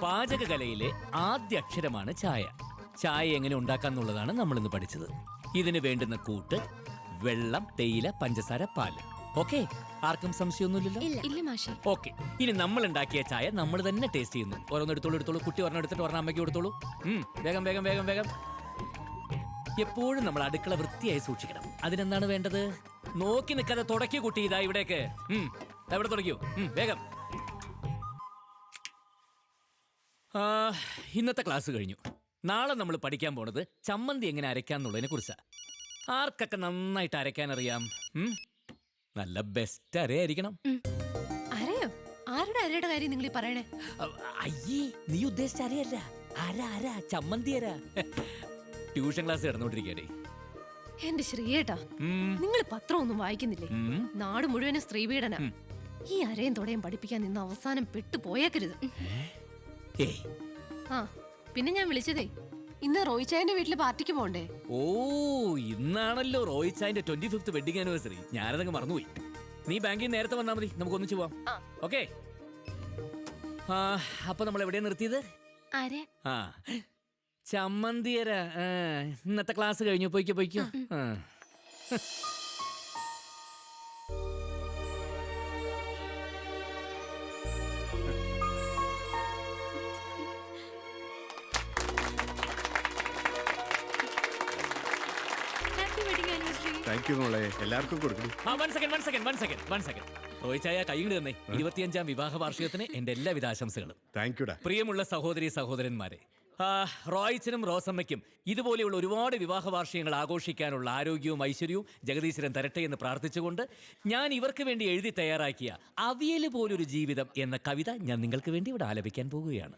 Speaker 2: പാചകകലയിലെ ആദ്യ അക്ഷരമാണ് ചായ. ചായ എങ്ങനെ ഉണ്ടാക്കാന്നുള്ളതാണ് നമ്മൾ ഇന്ന് പഠിച്ചത്. ഇതിന് വേണ്ടുന്ന കൂട്ട്: വെള്ളം, തേയില, പഞ്ചസാര, പാല്. ഓക്കെ, ആർക്കും സംശയമൊന്നുമില്ലല്ലോ?
Speaker 3: ഇല്ല മാഷേ.
Speaker 2: ഓക്കെ, ഇനി നമ്മൾ ഉണ്ടാക്കിയ ചായ നമ്മൾ തന്നെ ടേസ്റ്റ് ചെയ്യുന്നു. ഓരോന്ന് എടുത്തോളൂ. കുട്ടി ഒരെണ്ണം എടുത്തിട്ട് ഒരെണ്ണം അമ്മയ്ക്ക് കൊടുത്തോളൂ. വേഗം വേഗം വേഗം വേഗം. എപ്പോഴും നമ്മൾ അടുക്കള വൃത്തിയായി സൂക്ഷിക്കണം. അതിനെന്താണ് വേണ്ടത്? നോക്കി നിൽക്കാതെ തുടക്കി കുട്ടി. ഇതാ ഇവിടേക്ക്. എവിടെ തുടങ്ങിയോ? വേഗം. ഇന്നത്തെ ക്ലാസ് കഴിഞ്ഞു. നാളെ നമ്മൾ പഠിക്കാൻ പോണത് ചമ്മന്തി എങ്ങനെ അരയ്ക്കാന്നുള്ളതിനെ കുറിച്ചാ. ആർക്കൊക്കെ നന്നായിട്ട് അരയ്ക്കാൻ അറിയാം? നല്ല ബെസ്റ്റ് അരയായിരിക്കണം.
Speaker 3: അരയോ? ആരുടെ അരയുടെ കാര്യം നിങ്ങൾ പറയണേ?
Speaker 2: അയ്യേ, നീ ഉദ്ദേശിച്ച അരയല്ല. അര ചമ്മന്തി അര. ട്യൂഷൻ ക്ലാസ് കിടന്നോണ്ടിരിക്കേ.
Speaker 3: എന്റെ ശ്രീയേട്ടാ, നിങ്ങൾ പത്രം ഒന്നും വായിക്കുന്നില്ലേ? നാട് മുഴുവനും സ്ത്രീപീഡന. ഈ അരയും തൊടയും പഠിപ്പിക്കാൻ നിന്ന് അവസാനം പെട്ടു പോയേക്കരുത്. ആ, പിന്നെ ഞാൻ വിളിച്ചതേ, ഇന്ന് റോയിച്ചായന്റെ വീട്ടില് പാർട്ടിക്ക് പോണ്ടേ?
Speaker 2: ഓ, ഇന്നാണല്ലോ റോയിച്ചായന്റെ 25th വെഡിങ് ആനിവേഴ്സറി. ഞാനതങ്ങ് മറന്നുപോയി. നീ ബാങ്കിൽ നേരത്തെ വന്നാൽ മതി, നമുക്ക് ഒന്നിച്ചു പോവാം. ഓക്കെ. അപ്പൊ നമ്മൾ എവിടെയാ നിർത്തിയത്? ചമ്മന്തിയര. ഇന്നത്തെ ക്ലാസ് കഴിഞ്ഞു. പോയിക്കോ.
Speaker 7: താങ്ക് യു മോളെ, എല്ലാവർക്കും കൊടുക്കണം.
Speaker 2: One second. റോയിച്ചായ കൈകൊണ്ട് തന്നെ 25ാം വിവാഹ വാർഷികത്തിന് എന്റെ എല്ലാവിധ ആശംസകളും.
Speaker 7: താങ്ക് യുടാ.
Speaker 2: പ്രിയമുള്ള സഹോദരി സഹോദരന്മാരെ, റോയിച്ചനും റോസമ്മയ്ക്കും ഇതുപോലെയുള്ള ഒരുപാട് വിവാഹ വാർഷികങ്ങൾ ആഘോഷിക്കാനുള്ള ആരോഗ്യവും ഐശ്വര്യവും ജഗദീശ്വരൻ തരട്ടെ എന്ന് പ്രാർത്ഥിച്ചുകൊണ്ട് ഞാൻ ഇവർക്ക് വേണ്ടി എഴുതി തയ്യാറാക്കിയ അവിയല് പോലൊരു ജീവിതം എന്ന കവിത ഞാൻ നിങ്ങൾക്ക് വേണ്ടി ഇവിടെ ആലപിക്കാൻ പോവുകയാണ്.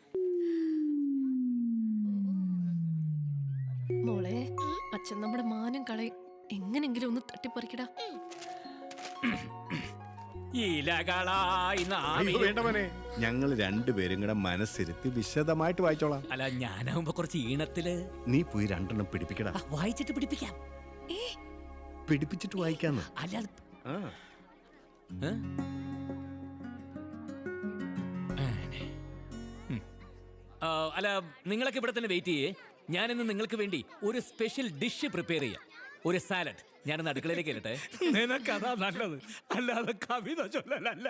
Speaker 3: മോളെ, അച്ഛൻ നമ്മുടെ മാനം കളയും. എങ്ങനെങ്കിലും ഒന്ന് തട്ടിപ്പറിക്കടാ.
Speaker 2: ഇലകളായി നാം
Speaker 7: അയ്യോ വേണ്ട മോനെ, ഞങ്ങൾ രണ്ടുപേരും കൂടെ മനസ്സിരുത്തി വിശദമായിട്ട് വായിച്ചോളാം.
Speaker 2: അല്ല ഞാനാവുമ്പോ കുറച്ച് ഈണത്തില്
Speaker 7: നീ പോയി രണ്ടെണ്ണം പിടിപ്പിക്കടാ.
Speaker 2: വായിച്ചിട്ട് പിടിപ്പിക്കാം.
Speaker 7: പിടിപ്പിച്ചിട്ട് വായിക്കാന്ന്.
Speaker 2: അല്ല
Speaker 7: ആ
Speaker 2: ഏ? അല്ല നിങ്ങളൊക്കെ ഇവിടെ തന്നെ വെയിറ്റ് ചെയ്യേ. ഞാനിന്ന് നിങ്ങൾക്ക് വേണ്ടി ഒരു സ്പെഷ്യൽ ഡിഷ് പ്രിപ്പയർ ചെയ്യാം. ഒരു സാലഡ്. ഞാനിന്ന് അടുക്കളയിലേക്ക് കേട്ടെ.
Speaker 5: നിനക്കതാ നല്ലത്, അല്ലാതെ കവിത ചൊല്ലലല്ല.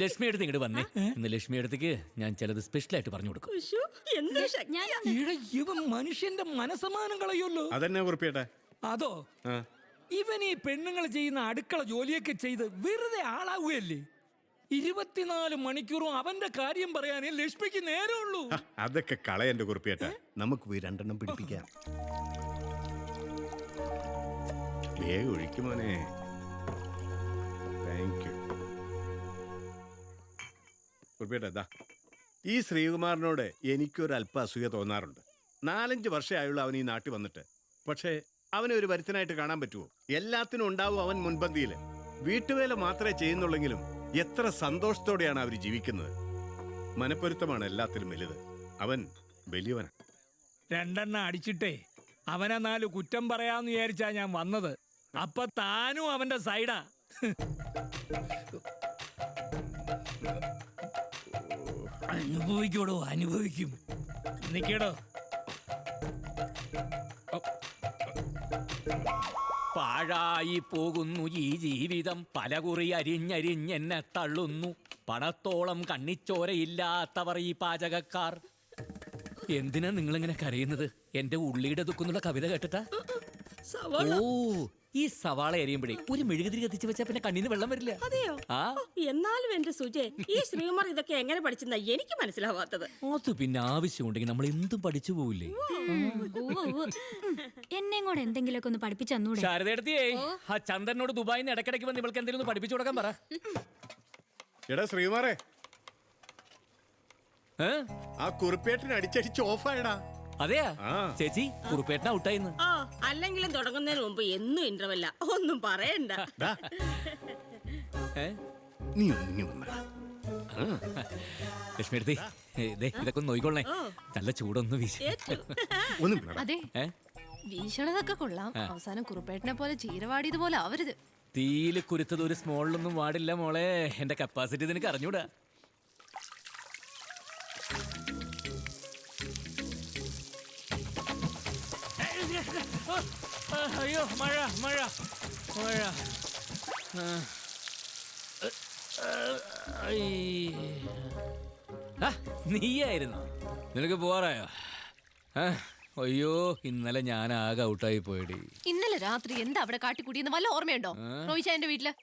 Speaker 2: ലക്ഷ്മി എടുത്ത് ഇങ്ങോട്ട് വന്നേ. ഇന്ന് ലക്ഷ്മി എടുത്തേക്ക് ഞാൻ ചിലത് സ്പെഷ്യൽ ആയിട്ട് പറഞ്ഞു കൊടുക്കും.
Speaker 4: ഉശ്ശോ, എന്ത് ശക്തി.
Speaker 5: ഈടെ ഇവൻ മനുഷ്യന്റെ മനസ്സമാനം കളയുമല്ലോ.
Speaker 7: അതെന്നെ കുറിപ്പിയട്ടെ.
Speaker 5: അതോ ഇവൻ ഈ പെണ്ണുങ്ങൾ ചെയ്യുന്ന അടുക്കള ജോലിയൊക്കെ ചെയ്ത് വെറുതെ ആളാവുകയല്ലേ? 24 മണിക്കൂറും അവന്റെ കാര്യം പറയാനേ ലക്ഷ്മിക്ക് നേരമുള്ളൂ.
Speaker 7: അതൊക്കെ കളയന്റെ കുറിപ്പിയട്ടെ. നമുക്ക് പോയി രണ്ടെണ്ണം പിടിപ്പിക്കാം. വേഗം ഒഴിക്കുമോനെ. Thank you കുറിപ്പിയട്ടെ. ഈ ശ്രീകുമാറിനോട് എനിക്കൊരല്പ അസൂയ തോന്നാറുണ്ട്. 4-5 വർഷമായുള്ള അവൻ ഈ നാട്ടിൽ വന്നിട്ട്. പക്ഷേ അവനെ ഒരു വരുത്തനായിട്ട് കാണാൻ പറ്റുമോ? എല്ലാത്തിനും ഉണ്ടാവും അവൻ മുൻപന്തിയിൽ. വീട്ടുവേല മാത്രമേ ചെയ്യുന്നുള്ളെങ്കിലും എത്ര സന്തോഷത്തോടെയാണ് അവർ ജീവിക്കുന്നത്. മനപ്പൊരുത്തമാണ് എല്ലാത്തിലും വലുത്. അവൻ വലിയവനാ.
Speaker 5: 2 അടിച്ചിട്ടേ അവനെ 4 കുറ്റം പറയാന്ന് വിചാരിച്ചാ ഞാൻ വന്നത്. അപ്പൊ താനും അവന്റെ സൈഡാ. അനുഭവിക്കോടോ, അനുഭവിക്കും. നിക്കടോ.
Speaker 2: പാഴായി പോകുന്നു ഈ ജീവിതം, പലകുറി അരിഞ്ഞരിഞ്ഞെന്നെ തള്ളുന്നു. പണത്തോളം കണ്ണിച്ചോരയില്ലാത്തവർ ഈ പാചകക്കാർ. എന്തിനാ നിങ്ങളിങ്ങനെ കരയുന്നത്? എന്റെ ഉള്ളിയുടെ ദുഃഖെന്നുള്ള കവിത കേട്ടിട്ടാ? ഓ, ഈ സവാള അരിയുമ്പോഴേ ഒരു മെഴുകുതിരി കത്തിച്ച് വെച്ചാ പിന്നെ കണ്ണീന്ന് വെള്ളം വരില്ല.
Speaker 4: അതെയോ?
Speaker 2: ആ
Speaker 4: എന്നാലും എന്റെ സുജെ, ഈ ശ്രീകുമാർ ഇതൊക്കെ എങ്ങനെ പഠിച്ചെന്നാ എനിക്ക് മനസ്സിലാവാത്തത്.
Speaker 2: അത് പിന്നെ ആവശ്യമുണ്ടെങ്കിൽ നമ്മൾ എന്തും പഠിച്ചു പോവില്ലേ?
Speaker 1: എന്നെ കൂടെ എന്തെങ്കിലുമൊക്കെ ഒന്ന് പഠിപ്പിച്ചു തന്നൂടെ?
Speaker 2: ശാരദയെടുത്തിയേ ആ ചന്ദ്രനോട് ദുബായിൽ നിന്ന് ഇടയ്ക്കിടയ്ക്ക് വന്ന് ഇവൾക്ക് എന്തെങ്കിലും ഒന്ന് പഠിപ്പിച്ചു കൊടുക്കാൻ പറ.
Speaker 7: എടാ ശ്രീകുമാറേ,
Speaker 2: ഏ?
Speaker 7: ആ കുറിപ്പേട്ടിന് അടിച്ചടിച്ച് ഓഫായടാ.
Speaker 2: അതെയാ ചേച്ചി, കുറുപ്പേട്ടൻ ഔട്ടായിന്ന്.
Speaker 4: ആ, അല്ലെങ്കിലും തുടങ്ങുന്നതിന് മുമ്പ് എന്നും ഇന്റർവെല്ല. ഒന്നും പറയണ്ട.
Speaker 7: നീ ഒന്നിങ്ങി വന്നാ.
Speaker 2: ലക്ഷ്മി എടുത്തി ഇതൊക്കെ ഒന്ന് നോയിക്കൊള്ളേ. നല്ല ചൂടൊന്ന് വീശി.
Speaker 7: ഒന്നും വേണ്ട.
Speaker 3: അതെ, വീശണതൊക്കെ കൊള്ളാം. അവസാനം കുറുപ്പേട്ടനെ പോലെ ചീരവാടിയതുപോലെ ആവരുത്.
Speaker 2: തീയില് കുരുത്തത് ഒരു സ്മോളിലൊന്നും വാടില്ല മോളെ. എന്റെ കപ്പാസിറ്റി നിനക്ക് അറിഞ്ഞൂടാ. അയ്യോ മഴ മഴ മഴ. നീയായിരുന്നു. നിനക്ക് പോറായോ? അയ്യോ, ഇന്നലെ ഞാൻ ആകെ ഔട്ടായി പോയടി.
Speaker 3: ഇന്നലെ രാത്രി എന്താ അവിടെ കാട്ടിക്കൂട്ടിയെന്ന് വല്ല ഓർമ്മയുണ്ടോ റോയിച്ച എന്റെ വീട്ടില്?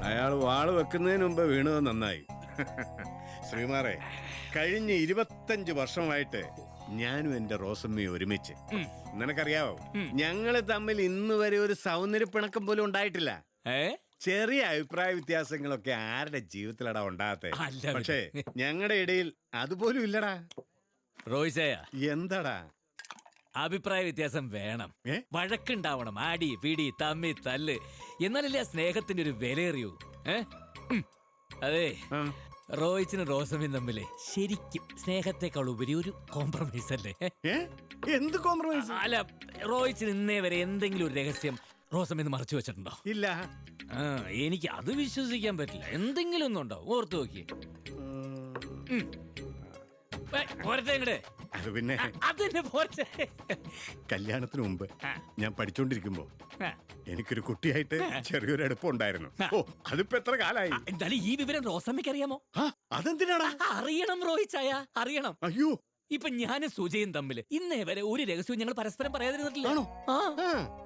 Speaker 7: അയാൾ വാള് വെക്കുന്നതിന് മുമ്പ് വീണത് നന്നായി. ശ്രീകുമാറെ, കഴിഞ്ഞ 25 വർഷമായിട്ട് ഞാനും എന്റെ റോസമ്മയും ഒരുമിച്ച്. നിനക്കറിയാവോ, ഞങ്ങള് തമ്മിൽ ഇന്ന് വരെ ഒരു സൗന്ദര്യപ്പിണക്കം പോലും ഉണ്ടായിട്ടില്ല. ചെറിയ അഭിപ്രായ വ്യത്യാസങ്ങളൊക്കെ ആരുടെ ജീവിതത്തിലടാ ഉണ്ടാകത്തെ? പക്ഷേ ഞങ്ങളുടെ ഇടയിൽ അതുപോലും ഇല്ലടാ.
Speaker 2: റോയിച്ചയ,
Speaker 7: എന്താടാ?
Speaker 2: അഭിപ്രായ വ്യത്യാസം വേണം, വഴക്കുണ്ടാവണം, അടി പിടി തമ്മി തല്ല്, എന്നാലല്ലേ ആ സ്നേഹത്തിന്റെ ഒരു വിലയേറിയൂ. അതെ, റോയിച്ചിനും റോസമ്മയും തമ്മിലെ ശരിക്കും സ്നേഹത്തെക്കാൾ ഉപരി ഒരു കോംപ്രമൈസ് അല്ലേ?
Speaker 7: എന്ത് കോംപ്രമൈസ്?
Speaker 2: അല്ല, റോയിച്ചിന് ഇന്നേ വരെ എന്തെങ്കിലും ഒരു രഹസ്യം റോസമ്മ മറച്ചു വെച്ചിട്ടുണ്ടോ?
Speaker 7: ഇല്ല.
Speaker 2: എനിക്ക് അത് വിശ്വസിക്കാൻ പറ്റില്ല. എന്തെങ്കിലും ഒന്നും ഉണ്ടോ? ഓർത്തു നോക്കി.
Speaker 7: അത് പിന്നെ കല്യാണത്തിന് മുമ്പ് ഞാൻ പഠിച്ചോണ്ടിരിക്കുമ്പോ എനിക്കൊരു കുട്ടിയായിട്ട് ചെറിയൊരു അടുപ്പം ഉണ്ടായിരുന്നു. ഓ, അതിപ്പോ എത്ര കാലായി?
Speaker 2: എന്തായാലും ഈ വിവരം റോസമ്മയ്ക്ക് അറിയാമോ?
Speaker 7: അതെന്തിനാടാ?
Speaker 2: അറിയണം റോയിച്ചായ, അറിയണം.
Speaker 7: അയ്യോ,
Speaker 2: ഇപ്പൊ ഞാനും സുജയും തമ്മില് ഇന്നേ വരെ ഒരു രഹസ്യവും ഞങ്ങൾ പരസ്പരം പറയാതിരുന്നിട്ടില്ല.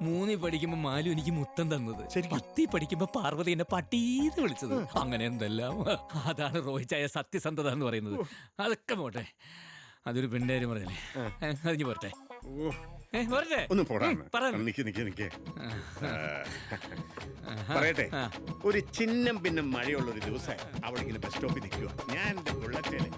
Speaker 2: 3 പഠിക്കുമ്പോ മാലു എനിക്ക് മുത്തം തന്നത്, 10 പഠിക്കുമ്പോ പാർവതി എന്നെ പട്ടീന്ന് വിളിച്ചത്, അങ്ങനെ എന്തെല്ലാം. അതാണ് റോയിച്ചായ സത്യസന്ധത എന്ന് പറയുന്നത്. അതൊക്കെ പോട്ടെ, അതൊരു പെണ്ണേരും പറഞ്ഞല്ലേ, അതിഞ്ഞു പോട്ടെ.
Speaker 7: ഒന്ന് പറയട്ടെ. ഒരു ചിഹ്നം പിന്നെ മഴയുള്ള ഒരു ദിവസം അവളിങ്ങനെ ബസ് സ്റ്റോപ്പിൽ നിൽക്കുക. ഞാൻ എന്റെ ബുള്ളറ്റേല്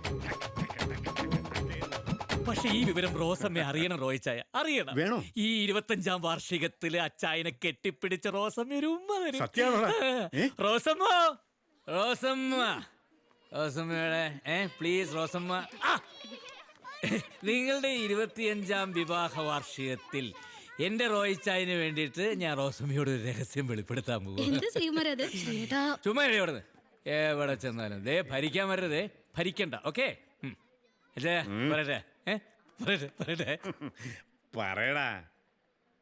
Speaker 2: പക്ഷെ ഈ വിവരം റോസമ്മ അറിയണം, റോയിച്ചായ അറിയണം.
Speaker 7: വേണോ?
Speaker 2: ഈ 25ാം വാർഷികത്തില് അച്ചായനെ കെട്ടിപ്പിടിച്ച റോസമ്മ ഒരു ഉമ്മ തരും.
Speaker 7: സത്യമാണോടാ?
Speaker 2: റോസമ്മ, റോസമ്മ, റോസമ്മയുടെ പ്ലീസ് റോസമ്മ. നിങ്ങളുടെ 25ാം വിവാഹ വാർഷികത്തിൽ എന്റെ റോയിച്ചായന് വേണ്ടിയിട്ട് ഞാൻ റോസമ്മയോട് ഒരു രഹസ്യം വെളിപ്പെടുത്താൻ പോകും. ചുമ്മാ എവിടെ എവിടെ ചെന്നാലും ദേ ഭരിക്കാൻ വരരുതേ, ഭരിക്കണ്ട. ഓക്കെ പറയട്ടെ, പറയട്ടെ.
Speaker 7: പറയടാ.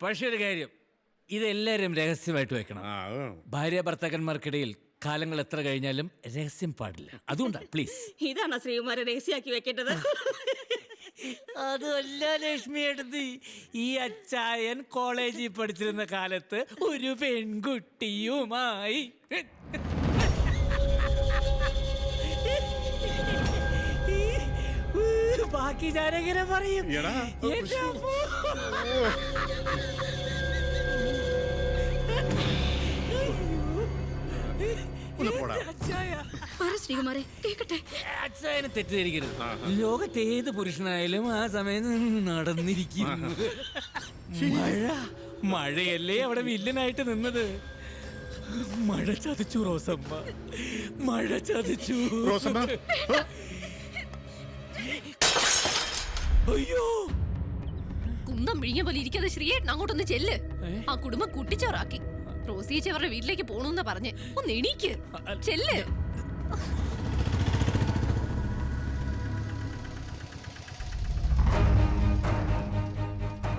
Speaker 2: പക്ഷെ ഒരു കാര്യം, ഇതെല്ലാവരും രഹസ്യമായിട്ട് വെക്കണം. ഭാര്യ ഭർത്താക്കന്മാർക്കിടയിൽ കാലങ്ങൾ എത്ര കഴിഞ്ഞാലും രഹസ്യം പാടില്ല. അതുകൊണ്ടാണ് പ്ലീസ്.
Speaker 4: ഇതാണ് ശ്രീകുമാരെ രഹസ്യമാക്കി വെക്കേണ്ടത്.
Speaker 2: അതല്ല ലക്ഷ്മി എടുത്ത്, ഈ അച്ചായൻ കോളേജിൽ പഠിച്ചിരുന്ന കാലത്ത് ഒരു പെൺകുട്ടിയുമായി ബാക്കി ഞാനെങ്ങനെ പറയും?
Speaker 1: ശ്രീകുമാരെ കേക്കട്ടെ.
Speaker 2: അച്ചായനെ തെറ്റിദ്ധരിക്കരുത്. ലോകത്തെ ഏത് പുരുഷനായാലും ആ സമയം നടന്നിരിക്കുന്നു. മഴയല്ലേ അവിടെ വില്ലനായിട്ട് നിന്നത്. മഴ ചതിച്ചു റോസമ്മ, മഴ ചതിച്ചു. അയ്യോ,
Speaker 3: കുന്തം പിഴിഞ്ഞ പോലെ ഇരിക്കാതെ ശ്രീയേട്ടൻ അങ്ങോട്ടൊന്ന് ചെല്ല്. ആ കുടുംബം കുട്ടിച്ചോറാക്കി. റോസിയേച്ചി അവരുടെ വീട്ടിലേക്ക് പോണൂന്നാ പറഞ്ഞ്. ഒന്ന് എണീക്ക്, ചെല്ല്.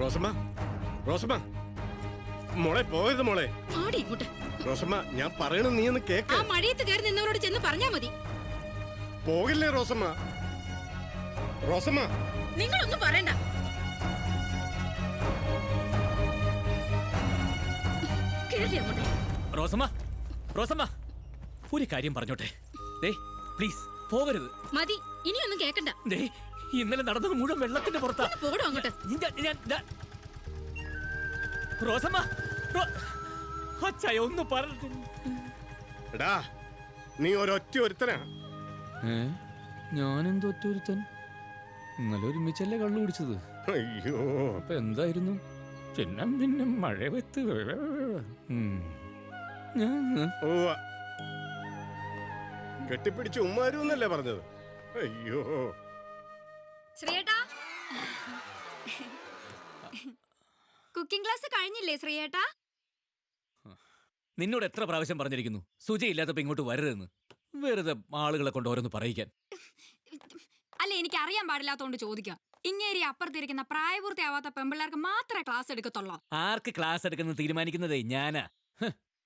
Speaker 7: റോസമ്മ, റോസമ്മ, മോളെ പോയത് മോളെ.
Speaker 1: ഇങ്ങോട്ട്
Speaker 7: റോസമ്മ, ഞാൻ പറയണത് നീ ഒന്ന് കേക്ക്.
Speaker 1: ആ മഴയത്ത് കയറി നിന്നവരോട് ചെന്ന് പറഞ്ഞാ മതി.
Speaker 7: പോകില്ലേ റോസമ്മ? റോസമ്മ,
Speaker 1: നിങ്ങളൊന്നും പറയണ്ട.
Speaker 2: റോസമ്മ, റോസമ്മ, ഒരു കാര്യം പറഞ്ഞോട്ടെ. ദേ പ്ലീസ് പോകരുത്.
Speaker 1: മതി, ഇനിയൊന്നും കേക്കണ്ട.
Speaker 2: ദേ ഇന്നലെ നടന്നത് മുഴുവൻ വെള്ളത്തിന്റെ പുറത്താ.
Speaker 1: പോടോ അങ്ങോട്ട്.
Speaker 2: റോസമ്മ, അച്ചായ ഒന്ന് പറഞ്ഞു.
Speaker 7: എടാ, നീ ഒരൊറ്റ ഒരുത്തനാ.
Speaker 2: ഞാനെന്തോ ഒറ്റൊരുത്തൻ? ഇന്നലെ ഒരുമിച്ചല്ലേ കള്ളു കുടിച്ചത്.
Speaker 7: അയ്യോ,
Speaker 2: അപ്പൊ എന്തായിരുന്നു? പിന്നെ മഴ വെത്ത്
Speaker 7: കെട്ടിപ്പിടിച്ച് ഉമ്മാരൂന്നല്ലേ പറഞ്ഞത്? അയ്യോ.
Speaker 1: ശ്രീയേട്ടാ, കുക്കിംഗ് ക്ലാസ് കഴിഞ്ഞില്ലേ ശ്രീയേട്ടാ?
Speaker 2: നിന്നോട് എത്ര പ്രാവശ്യം പറഞ്ഞിരിക്കുന്നു സുജയില്ലാത്തപ്പോ ഇങ്ങോട്ട് വരരുതെന്ന്. വെറുതെ ആളുകളെ കൊണ്ട് ഓരോന്ന് പറയിക്കാൻ.
Speaker 1: അല്ല, എനിക്ക് അറിയാൻ പാടില്ലാത്തോണ്ട് ചോദിക്കാം. ഇങ്ങേരി അപ്പുറത്തിരിക്കുന്ന പ്രായപൂർത്തിയാവാത്ത പെമ്പിള്ളേർക്ക് മാത്രമേ ക്ലാസ് എടുക്കത്തുള്ളൂ.
Speaker 2: ആർക്ക് ക്ലാസ് എടുക്കുന്നത് തീരുമാനിക്കുന്നതേ ഞാനാ.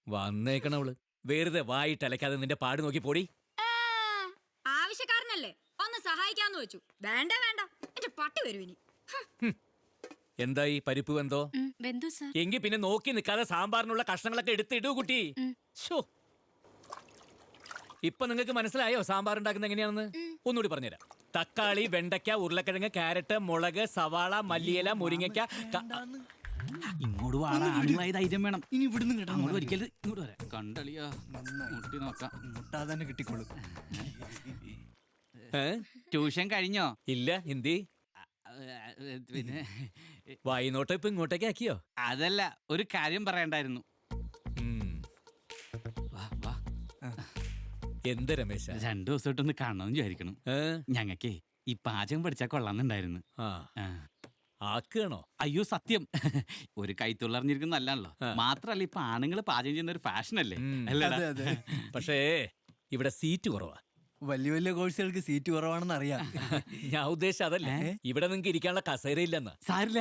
Speaker 2: വന്നേക്കണവള് വെറുതെ വായിട്ട് അലക്കാതെ നിന്റെ പാട് നോക്കി പോടി.
Speaker 1: ആവശ്യക്കാരനല്ലേ, ഒന്ന് സഹായിക്കാന്ന് വെച്ചു. വേണ്ട വേണ്ട, എന്റെ പട്ടി വരും ഇനി.
Speaker 2: എന്തായി പരിപ്പ് വെന്തോ? എങ്കി പിന്നെ നോക്കി നിൽക്കാതെ സാമ്പാറിനുള്ള കഷ്ണങ്ങളൊക്കെ എടുത്തിടൂ കുട്ടി. ഇപ്പൊ നിങ്ങൾക്ക് മനസ്സിലായോ സാമ്പാർ ഉണ്ടാക്കുന്നത് എങ്ങനെയാണെന്ന്? ഒന്നുകൂടി പറഞ്ഞുതരാം. തക്കാളി, വെണ്ടയ്ക്ക, ഉരുളക്കിഴങ്ങ്, ക്യാരറ്റ്, മുളക്, സവാള, മല്ലിയില, മുരിങ്ങയ്ക്ക.
Speaker 11: ഇങ്ങോട്ട് വാടാ, ആണുങ്ങളായ ധൈര്യം വേണം. ഇനി ഇവിടുന്ന് കേട്ടോ, അങ്ങോട്ട് ഒരിക്കലും ഇങ്ങോട്ട് വരാം.
Speaker 6: കണ്ടളിയാ, മുട്ടി നോക്കാം.
Speaker 11: മുട്ടാതെ തന്നെ കിട്ടിക്കോളൂ.
Speaker 6: ട്യൂഷൻ കഴിഞ്ഞോ?
Speaker 2: ഇല്ല. ഹിന്ദി
Speaker 6: പിന്നെ
Speaker 2: വായിനോട്ട് ഇപ്പൊ ഇങ്ങോട്ടേക്ക് ആക്കിയോ?
Speaker 6: അതല്ല, ഒരു കാര്യം പറയണ്ടായിരുന്നു.
Speaker 2: എന്ത് രമേശ?
Speaker 6: 2 ദിവസമായിട്ടൊന്ന് കാണണമെന്ന് വിചാരിക്കണം. ഞങ്ങക്കേ ഈ പാചകം പഠിച്ചാൽ കൊള്ളാന്നുണ്ടായിരുന്നു.
Speaker 2: ആക്കണോ?
Speaker 6: അയ്യോ സത്യം. ഒരു കൈത്തൊള്ളറിഞ്ഞിരിക്കുന്ന നല്ലാണല്ലോ. മാത്രല്ല ഇപ്പൊ ആണുങ്ങൾ പാചകം ചെയ്യുന്ന ഒരു ഫാഷനല്ലേ?
Speaker 2: പക്ഷേ ഇവിടെ സീറ്റ് കുറവാ.
Speaker 11: വലിയ വലിയ കോഴ്സുകൾക്ക് സീറ്റ് കുറവാണെന്ന് അറിയാം.
Speaker 2: ഞാൻ ഉദ്ദേശിച്ച അതല്ലേ, ഇവിടെ നിങ്ങൾക്ക് ഇരിക്കാനുള്ള കസേര ഇല്ലെന്ന്.
Speaker 6: സാരില്ല,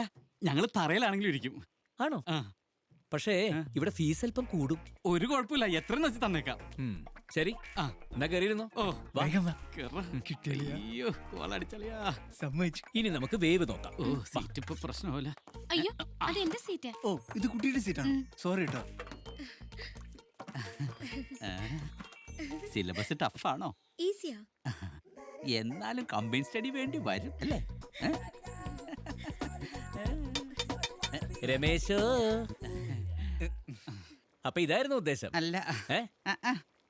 Speaker 6: ഞങ്ങള് തറയിലാണെങ്കിലും ഇരിക്കും.
Speaker 2: ആണോ? പക്ഷേ ഇവിടെ ഫീസ് അല്പം കൂടും.
Speaker 6: ഒരു കുഴപ്പമില്ല, എത്ര വെച്ച് തന്നേക്കാം.
Speaker 2: ശരി, എന്നാ കയറിയിരുന്നോ. ഇനി നമുക്ക് വേവ് നോക്കാം.
Speaker 6: സീറ്റ് ഇപ്പൊ പ്രശ്നമല്ല.
Speaker 1: അയ്യോ, അത് എന്റെ സീറ്റാ.
Speaker 11: ഓ, ഇത് കുട്ടിയുടെ സീറ്റാണ്. സോറി കേട്ടോ.
Speaker 6: സിലബസ് ടഫാണോ?
Speaker 1: ഈസിയാ.
Speaker 6: എന്നാലും കമ്പൈൻ സ്റ്റഡി വേണ്ടി വരും അല്ലേ?
Speaker 2: രമേശോ, അപ്പൊ ഇതായിരുന്നു ഉദ്ദേശം
Speaker 6: അല്ല?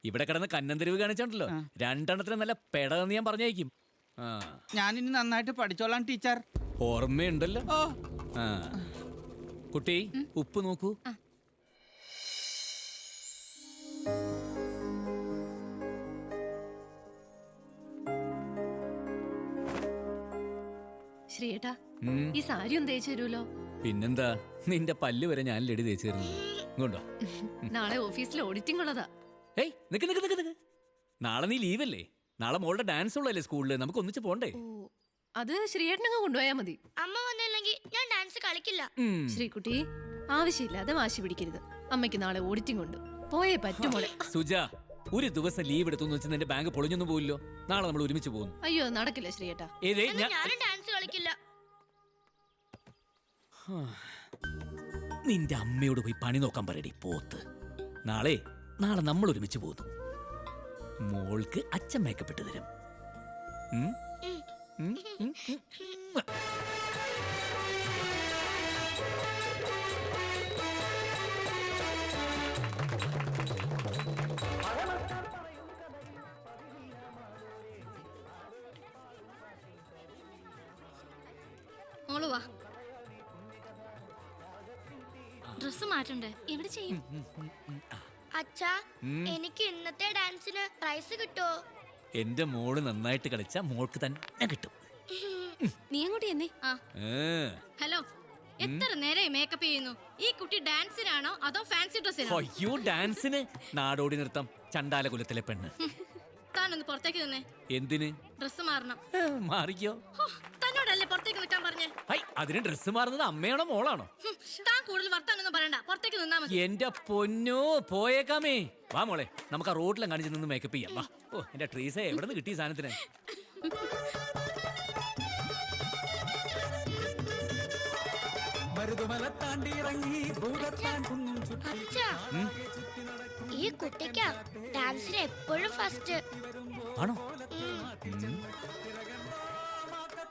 Speaker 2: ഇവിടെ കിടന്ന് കന്നന്തിരിവ് കാണിച്ചോണ്ടല്ലോ, 2 എണ്ണത്തിന് നല്ല പെടന്ന് ഞാൻ പറഞ്ഞേക്കും. ആ
Speaker 11: ഞാനിനി നന്നായിട്ട് പഠിച്ചോളാം ടീച്ചർ.
Speaker 2: ഓർമ്മയുണ്ടല്ലോ.
Speaker 11: ഓ
Speaker 2: ആ കുട്ടി ഉപ്പ് നോക്കൂ.
Speaker 3: ശ്രീയേട്ടാ
Speaker 2: ഉം.
Speaker 3: ഈ സാരി ഒന്ന് തേച്ചു തരൂലോ?
Speaker 2: പിന്നെന്താ, നിന്റെ പല്ല് വരെ ഞാൻ ലെടി തേച്ചു തരുന്നത്. ഇങ്ങോട്ടോ.
Speaker 3: നാളെ ഓഫീസിൽ ഓഡിറ്റിംഗ് ഉള്ളതാ.
Speaker 2: ഏയ് നിക്ക് നിക്ക് നിക്ക് നിക്ക്. നാളെ നീ ലീവല്ലേ? നാളെ മോളുടെ ഡാൻസ് ഉള്ളല്ലേ സ്കൂളില്, നമുക്ക് ഒന്നിച്ച് പോണ്ടേ?
Speaker 3: ഓ അത് ശ്രീയേട്ടനങ്ങ് കൊണ്ടുപോയാ മതി.
Speaker 12: അമ്മ വന്നില്ലെങ്കിൽ ഞാൻ ഡാൻസ് കളിക്കില്ല.
Speaker 3: ശ്രീകുട്ടി ആവശ്യമില്ലാതെ വാശി പിടിക്കരുത്. അമ്മയ്ക്ക് നാളെ ഓഡിറ്റിംഗ് ഉണ്ട്, പോയേ പറ്റുമോളെ.
Speaker 2: സുജ, ഒരു ദിവസം ലീവ് എടുത്തു വെച്ച് നിന്റെ ബാങ്ക് പൊളിഞ്ഞൊന്നും പോയില്ലോ. നാളെ നമ്മൾ ഒരുമിച്ച് പോകുന്നു.
Speaker 3: അയ്യോ നടക്കില്ല ശ്രീയേട്ടാ.
Speaker 2: ഏതേ
Speaker 12: എന്നാ ഞാനും ഡാൻസ് കളിക്കില്ല.
Speaker 2: നിന്റെ അമ്മയോട് പോയി പണി നോക്കാൻ പറയടി പോത്ത്. നാളെ നമ്മൾ ഒരുമിച്ച് പോകുന്നു. മോൾക്ക് അച്ഛൻ മേക്കപ്പ് ഇട്ട് തരും.
Speaker 12: മോള് വാ. ഡ്രസ് മാറ്റണ്ടേ? എവിടെ ചെയ്യും? അച്ഛാ, എനിക്ക് ഇന്നത്തെ ഡാൻസിന് പ്രൈസ് കിട്ടോ?
Speaker 2: എന്റെ മോള് നന്നായിട്ട് കളിച്ച മോൾക്ക് തന്നെ കിട്ടും.
Speaker 3: നീ അങ്ങോട്ട് എന്നേ.
Speaker 12: ഹലോ, എത്ര നേരമായി മേക്കപ്പ് ചെയ്യുന്നു? ഈ കുട്ടി ഡാൻസിനാണോ അതോ ഫാൻസി ഡ്രസ്സിനാണോ?
Speaker 2: അയ്യോ, ഡാൻസിന്. നാടോടി നൃത്തം, ചണ്ടാലകുലത്തിലെ പെണ്ണ്.
Speaker 12: താനൊന്ന് പുറത്തേക്ക് നിന്നേ.
Speaker 2: എന്തിന്?
Speaker 12: ഡ്രസ് മാറണം.
Speaker 2: മാറിക്കോ.
Speaker 12: തന്നോടല്ലേ പുറത്തേക്ക് നിൽക്കാൻ പറഞ്ഞേ?
Speaker 2: അതിന് ഡ്രസ് മാറുന്നത് അമ്മയാണോ മോളാണോ?
Speaker 12: താൻ കൂടുതൽ വർത്താനൊന്നും പറയണ്ട, പുറത്തേക്ക് നിന്നാ മതി.
Speaker 2: എന്റെ പൊന്നോ, പോയേക്കാമേ. വാ മോളെ, നമുക്ക് ആ റോഡിലും കാണിച്ച് നിന്ന് മേക്കപ്പ് ചെയ്യാം. വാ. ഓ, എന്റെ ട്രീസ എവിടെ നിന്ന് കിട്ടിയ സാധനത്തിന്?
Speaker 12: അച്ഛാ, ഈ കുട്ടിക്കാ ഡാൻസിന് എപ്പോഴും ഫസ്റ്റ്.
Speaker 2: ആണോ?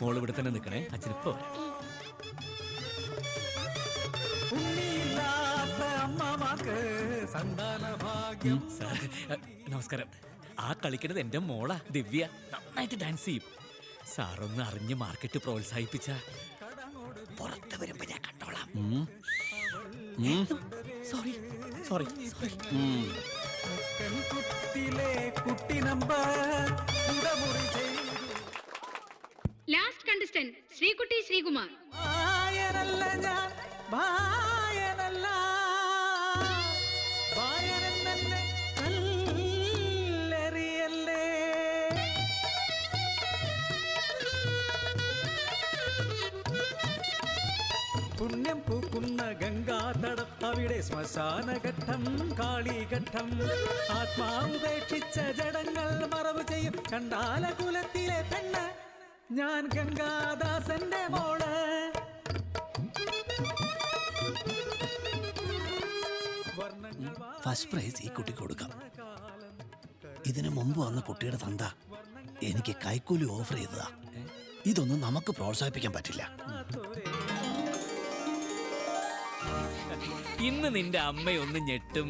Speaker 2: മോള് ഇവിടെ തന്നെ നിൽക്കണേ, അച്ഛനിപ്പോ വരാം. സാർ, നമസ്കാരം. ആ കളിക്കുന്നത് എന്റെ മോളാ ദിവ്യ. നന്നായിട്ട് ഡാൻസ് ചെയ്യും. സാറൊന്ന് അറിഞ്ഞ് മാർക്കറ്റ് പ്രോത്സാഹിപ്പിച്ച പുറത്ത് വരുമ്പോ ഞാൻ കണ്ടോളാം. Sorry sorry sorry.
Speaker 9: Last contestant Sreekutty Sreekumar.
Speaker 5: പുണ്യം പൂക്കുന്ന ഗംഗാതടം, അവിടെ ശ്മശാനഘട്ടം, കാളിഘട്ടം. ആത്മാവുപേക്ഷിച്ച ജഡങ്ങൾ മറവ് ചെയ്യും കണ്ടാലകുലത്തിലെ പെണ്ണ്. ഞാൻ ഗംഗാദാസന്റെ മോള്.
Speaker 8: ഫസ്റ്റ് പ്രൈസ് ഈ കുട്ടിക്ക് കൊടുക്കാം. ഇതിനു മുമ്പ് വന്ന കുട്ടിയുടെ തന്ത എനിക്ക് കൈക്കൂലി ഓഫർ ചെയ്തതാ. ഇതൊന്നും നമുക്ക് പ്രോത്സാഹിപ്പിക്കാൻ പറ്റില്ല.
Speaker 2: ഇന്ന് നിന്റെ അമ്മയൊന്ന് ഞെട്ടും.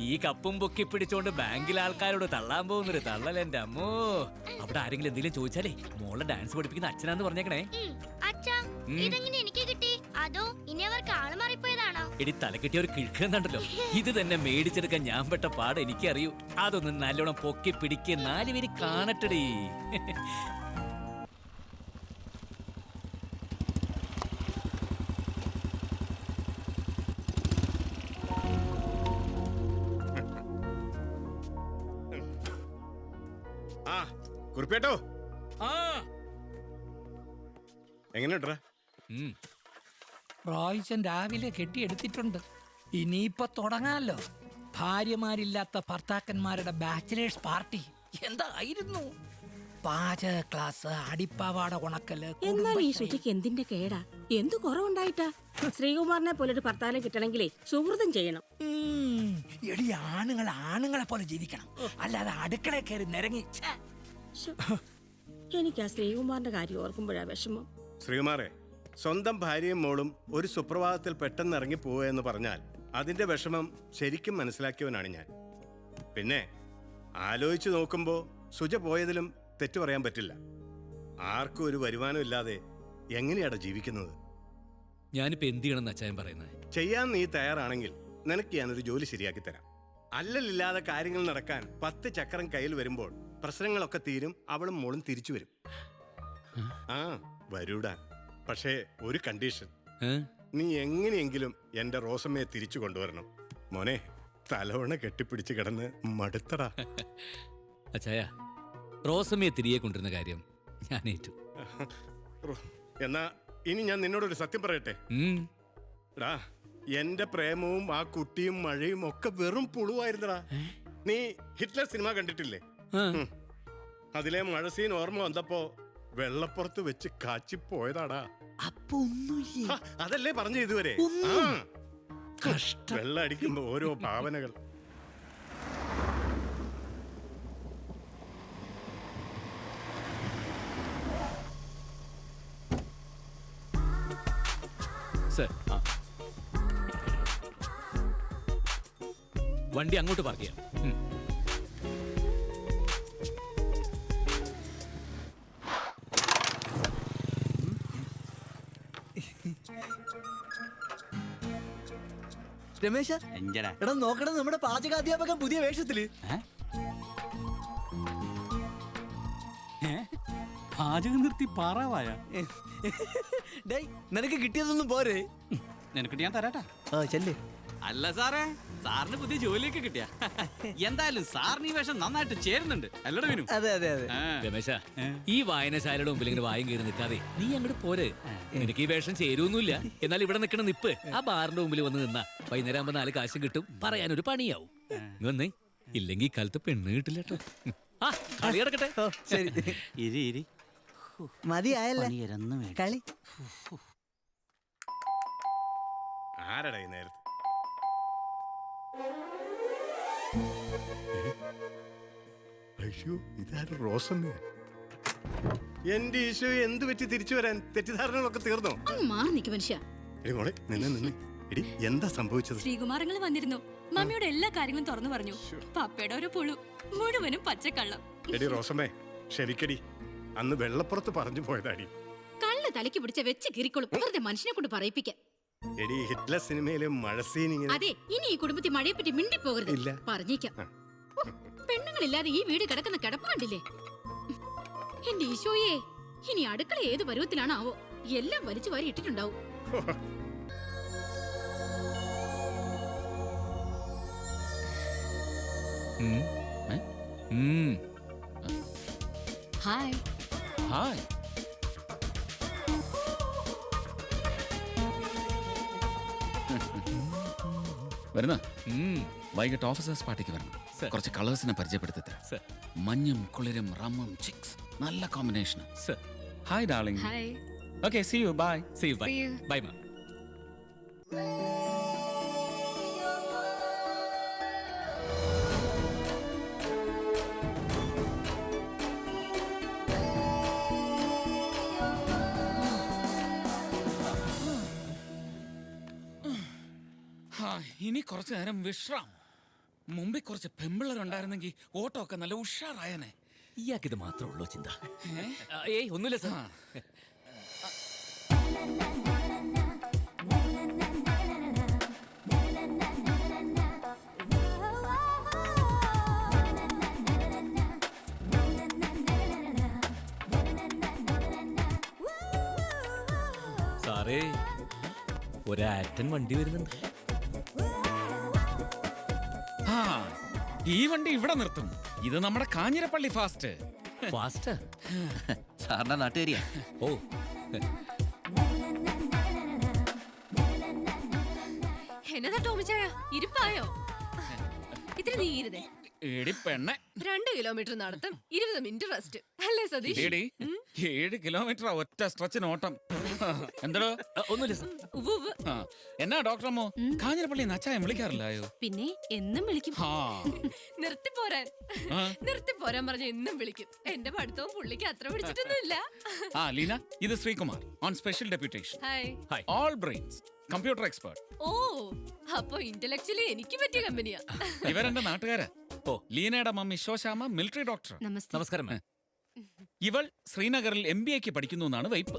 Speaker 2: ഈ കപ്പും പൊക്കി പിടിച്ചോണ്ട് ബാങ്കിലെ ആൾക്കാരോട് തള്ളാൻ പോകുന്നൊരു തള്ളൽ എന്റെ അമ്മോ. അവിടെ ആരെങ്കിലും എന്തെങ്കിലും ചോദിച്ചാലേ മോളെ ഡാൻസ് പഠിപ്പിക്കുന്ന അച്ഛനാന്ന് പറഞ്ഞേക്കണേ.
Speaker 12: അച്ഛാ, ഇതെങ്ങനെ എനിക്ക് കിട്ടി? അതോ ഇനി അവർക്ക് ആള് മാറിപ്പോയതാണോ?
Speaker 2: എടി തലക്കെട്ടിയ ഒരു കിഴക്കുന്നുണ്ടല്ലോ, ഇത് തന്നെ മേടിച്ചെടുക്കാൻ ഞാൻ പെട്ട പാട് എനിക്കറിയൂ. അതൊന്ന് നല്ലോണം പൊക്കി പിടിക്കുക, 4 പേര് കാണട്ടടി.
Speaker 7: കുറിപ്പേട്ടോ,
Speaker 5: ആ
Speaker 7: എങ്ങനെയുണ്ടാ?
Speaker 5: പ്രാവശ്യം രാവിലെ കെട്ടിയെടുത്തിട്ടുണ്ട്. ഇനിയിപ്പൊ തുടങ്ങാലോ. ഭാര്യമാരില്ലാത്ത ഭർത്താക്കന്മാരുടെ ബാച്ചിലേഴ്സ് പാർട്ടി എന്തായിരുന്നു? പാചക ക്ലാസ്, അടിപ്പാവാട ഉണക്കല്.
Speaker 4: എന്നാൽ ഈ ശുചിക്ക് എന്തിന്റെ കേടാ? എന്ത് കുറവുണ്ടായിട്ടാ? ശ്രീകുമാറിനെ പോലൊരു ഭർത്താവിനെ കിട്ടണമെങ്കിലേ സുഹൃതം ചെയ്യണം.
Speaker 5: എടി, ആണുങ്ങളെ പോലെ ജീവിക്കണം, അല്ലാതെ അടുക്കള കയറി നിരങ്ങി.
Speaker 4: എനിക്ക് ആ ശ്രീകുമാറിന്റെ കാര്യം ഓർക്കുമ്പോഴാ വിഷമം.
Speaker 7: ശ്രീകുമാറെ, സ്വന്തം ഭാര്യയും മോളും ഒരു സുപ്രഭാതത്തിൽ പെട്ടെന്ന് ഇറങ്ങി പോവുക എന്ന് പറഞ്ഞാൽ അതിന്റെ വിഷമം ശരിക്കും മനസ്സിലാക്കിയവനാണ് ഞാൻ. പിന്നെ ആലോചിച്ചു നോക്കുമ്പോ സുജ പോയതിലും തെറ്റു പറയാൻ പറ്റില്ല. ആർക്കും ഒരു വരുമാനം ഇല്ലാതെ എങ്ങനെയാടാ ജീവിക്കുന്നത്?
Speaker 2: ഞാനിപ്പോ എന്ത് ചെയ്യണമെന്ന് അച്ചായൻ പറയുന്നത്?
Speaker 7: ചെയ്യാൻ നീ തയ്യാറാണെങ്കിൽ നിനക്ക് ഞാനൊരു ജോലി ശരിയാക്കി തരാം. അല്ലലില്ലാതെ കാര്യങ്ങൾ നടക്കാൻ 10 ചക്രം കയ്യിൽ വരുമ്പോൾ പ്രശ്നങ്ങളൊക്കെ തീരും, അവളും മോളും തിരിച്ചു വരും. ആ വരൂടാ, പക്ഷേ ഒരു കണ്ടീഷൻ. നീ എങ്ങനെയെങ്കിലും എന്റെ റോസമ്മയെ തിരിച്ചു കൊണ്ടുവരണം. മോനെ, തലവണ കെട്ടിപ്പിടിച്ച് കിടന്ന് മടുത്തടാ.
Speaker 2: അച്ചായ, റോസമ്മയെ തിരികെ കൊണ്ടിരുന്ന കാര്യം ഞാൻ ഏറ്റു.
Speaker 7: എന്നാ ഇനി ഞാൻ നിന്നോടൊരു സത്യം പറയട്ടെ. ടാ, എന്റെ പ്രേമവും ആ കുട്ടിയും മഴയും ഒക്കെ വെറും പുളുവായിരുന്നടാ. നീ ഹിറ്റ്ലർ സിനിമ കണ്ടിട്ടില്ലേ? അതിലെ മഴ സീൻ ഓർമ്മ വന്നപ്പോ വെള്ളപ്പുറത്ത് വെച്ച് കാച്ചിപ്പോയതാടാ.
Speaker 8: അപ്പൊ ഒന്നുമില്ല.
Speaker 7: അതല്ലേ പറഞ്ഞു ഇതുവരെ. വെള്ളം അടിക്കുമ്പോ ഓരോ ഭാവനകൾ.
Speaker 2: സർ, വണ്ടി അങ്ങോട്ട് പാർക്ക് ചെയ്യാം.
Speaker 8: രമേശ, എടാ നോക്കണം, നമ്മുടെ പാചകാധ്യാപകൻ പുതിയ വേഷത്തില്.
Speaker 11: പാചകം നിർത്തി പാറാവായ.
Speaker 8: നിനക്ക് കിട്ടിയതൊന്നും പോരെ?
Speaker 11: നിനക്കിട്ട് ഞാൻ തരാട്ടാ.
Speaker 8: ചെല്ലേ.
Speaker 11: അല്ല സാറേ, സാറിന് പുതിയ ജോലിയൊക്കെ കിട്ടിയ. എന്തായാലും സാറിന് ഈ വേഷം നന്നായിട്ട് ചേരുന്നുണ്ട് അല്ലട വിനു?
Speaker 8: അതെ അതെ അതെ.
Speaker 2: രമേശ, ഈ വായനശാലയുടെ മുമ്പിൽ ഇങ്ങനെ വായും കയറി നിൽക്കാതെ നീ അങ്ങോട്ട് പോരെ. എനിക്ക് ഈ വേഷം ചേരുവൊന്നുമില്ല. എന്നാൽ ഇവിടെ നിൽക്കണ നിപ്പ് ആ ബാറിന്റെ മുമ്പിൽ വന്ന് നിന്നാ വൈകുന്നേരം ആകുമ്പോ 4 കാശും കിട്ടും, പറയാനൊരു പണിയാവും. ഇങ്ങൊന്നേ, ഇല്ലെങ്കിൽ കാലത്ത് പെണ്ണ് കിട്ടില്ല കേട്ടോ. ആ കളി കിടക്കട്ടെ.
Speaker 8: ശരി,
Speaker 11: ഇരി ഇരി.
Speaker 8: മതിയായല്ലേ കളി?
Speaker 7: ആരടാ ഈ നേരത്ത്? അയ്യോ, ഇതാരും റോസമ്മ. എന്റെ ഈശോ, എന്ത് പറ്റി തിരിച്ചു വരാൻ? തെറ്റിദ്ധാരണകളൊക്കെ തീർന്നോ?
Speaker 12: മാറി നിൽക്കും മനുഷ്യ.
Speaker 7: എടി മോളെ, നിന്ന് എടി, എന്താ സംഭവിച്ചത്?
Speaker 1: ശ്രീകുമാരങ്ങൾ വന്നിരുന്നു. മമ്മിയുടെ എല്ലാ കാര്യങ്ങളും തുറന്നു പറഞ്ഞു. പപ്പയുടെ ഒരു പുളു, മുഴുവനും പച്ചക്കള്ളം.
Speaker 7: എടി റോസമ്മേ, ക്ഷമിക്കടി. അന്ന് വെള്ളപ്പുറത്ത് പറഞ്ഞു പോയതാടി.
Speaker 12: കള്ള് തലയ്ക്ക് പിടിച്ച വെച്ച് കീറിക്കൊള്ളും, വെറുതെ മനുഷ്യനെ കൊണ്ട് പറയിപ്പിക്കാൻ.
Speaker 7: എടി, ഹിറ്റ്ലർ സിനിമയിലെ മഴ സീൻ ഇങ്ങനെ.
Speaker 12: അതെ, ഇനി ഈ കുടുംബത്തിൽ മഴയെ പറ്റി മിണ്ടിപ്പോകരുത്. പറഞ്ഞേക്കാം. പെണ്ണുങ്ങളില്ലാതെ ഈ വീട് കിടക്കുന്ന കിടപ്പ് കണ്ടില്ലേ? എന്റെ ഈശോയെ, ഇനി അടുക്കള ഏത് പരുവത്തിലാണാവോ? എല്ലാം വലിച്ചു വാരി ഇട്ടിട്ടുണ്ടാവും.
Speaker 3: ഹായ്.
Speaker 6: ഹായ്. വരുന്ന വൈകിട്ട് ഓഫീസേഴ്സ് പാർട്ടിക്ക് വരണം. കുറച്ച് കളേഴ്സിനെ പരിചയപ്പെടുത്തി തരാം. മഞ്ഞും കുളിരും റമ്മും ചിക്സ്, നല്ല combination. Hi darling.
Speaker 3: Hi.
Speaker 6: Okay, see you. Bye.
Speaker 2: See you. Bye.
Speaker 3: See you.
Speaker 2: Bye, ma.
Speaker 6: ഇനി കുറച്ചു നേരം വിശ്രാം. മുമ്പിൽ കുറച്ച് പെമ്പിള്ളറുണ്ടായിരുന്നെങ്കിൽ ഓട്ടോ ഒക്കെ നല്ല ഉഷാറായനെ.
Speaker 2: ഇയാൾക്കിത് മാത്രമേ ഉള്ളൂ ചിന്ത. ഏയ് ഒന്നുമില്ല സാർ. സാറേ, ഒരാറ്റൻ വണ്ടി വരുന്നുണ്ട്.
Speaker 6: ഈ വണ്ടി ഇവിടെ നിർത്തും. ഇത് നമ്മുടെ കാഞ്ഞിരപ്പള്ളി ഫാസ്റ്റ്.
Speaker 2: ഫാസ്റ്റ്
Speaker 8: സാറിന്റെ നാട്ടുകാരിയാ.
Speaker 2: ഓ,
Speaker 3: എന്നതാ ടോമിച്ചായ, ഇരിപ്പായോ? ഇത്തിരി നീരുതേ.
Speaker 6: എടി പെണ്ണെ,
Speaker 3: 2 കിലോമീറ്റർ നടത്തം, 20 മിനിറ്റ് റെസ്റ്റ് അല്ലേ സതീഷ്?
Speaker 6: 7 കിലോമീറ്റർ ഒറ്റ സ്ട്രെച്ചിന് ഓട്ടം. എന്തോ
Speaker 2: ഒന്നുമില്ല സാർ.
Speaker 6: എന്നാ ഡോക്ടർ അമ്മോ, കാഞ്ഞിരപ്പള്ളി നച്ചായം വിളിക്കാറില്ലായോ?
Speaker 9: പിന്നെ എന്നും വിളിക്കും.
Speaker 3: നിർത്തിപ്പോരാൻ പറഞ്ഞ എന്നും വിളിക്കും. എന്റെ പഠിത്തവും പുള്ളിക്ക് അത്ര പിടിച്ചിട്ടൊന്നുമില്ല.
Speaker 6: ലീന, ഇത് Sreekumar on special deputation.
Speaker 3: Hi.
Speaker 6: All brains, computer expert.
Speaker 3: ഓ, അപ്പൊ ഇന്റലക്ച്വലി എനിക്ക് പറ്റിയ കമ്പനിയാ.
Speaker 6: ഇവരെന്റെ നാട്ടുകാരാ. ലീനയുടെ മമ്മി ശോശാമ മിലിറ്ററി ഡോക്ടർ.
Speaker 2: നമസ്കാരം.
Speaker 6: ഇവൾ ശ്രീനഗറിൽ MBA പഠിക്കുന്നു എന്നാണ് വൈപ്പ്.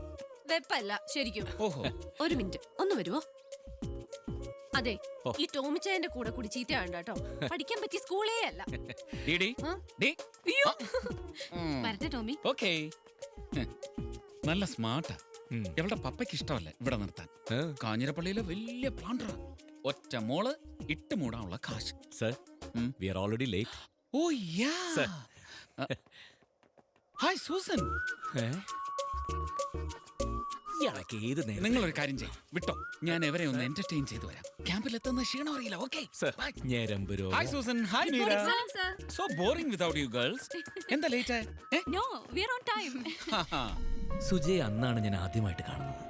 Speaker 3: വെപ്പല്ല ശരിക്കും.
Speaker 6: ഓഹോ.
Speaker 3: ഒരു മിനിറ്റ് ഒന്ന് വരുവോ? അതെ, ഈ ടോമിച്ചായന്റെ കൂടെ കൂടി ചീത്ത വേണ്ട കേട്ടോ. പഠിക്കാൻ പറ്റിയ സ്കൂളേ അല്ല.
Speaker 12: വരട്ടെ ടോമി.
Speaker 6: ഓക്കേ. നല്ല സ്മാർട്ടാ. ഇവളുടെ പപ്പയ്ക്ക് ഇഷ്ടമല്ല ഇവിടെ നിർത്താൻ. കാഞ്ഞിരപ്പള്ളിയിലെ വലിയ പ്ലാന്ററാ. ഒറ്റ മോള് ഇട്ട് മൂടാനുള്ള കാശ്.
Speaker 2: Sir, we are already late.
Speaker 6: Oh yeah. Hi Susan. നിങ്ങളൊരു കാര്യം ചെയ്യും വിട്ടോ, ഞാൻ എവരെ ഒന്ന് എന്റർടൈൻ ചെയ്തു വരാം. ക്യാമ്പിൽ എത്തുന്ന ക്ഷീണം അറിയില്ല. Okay. Hi Susan. Hi Meera. So boring without you girls. എന്താ late?
Speaker 12: No, we are on time.
Speaker 2: സുജയെ അന്നാണ് ഞാൻ ആദ്യമായിട്ട് കാണുന്നത്.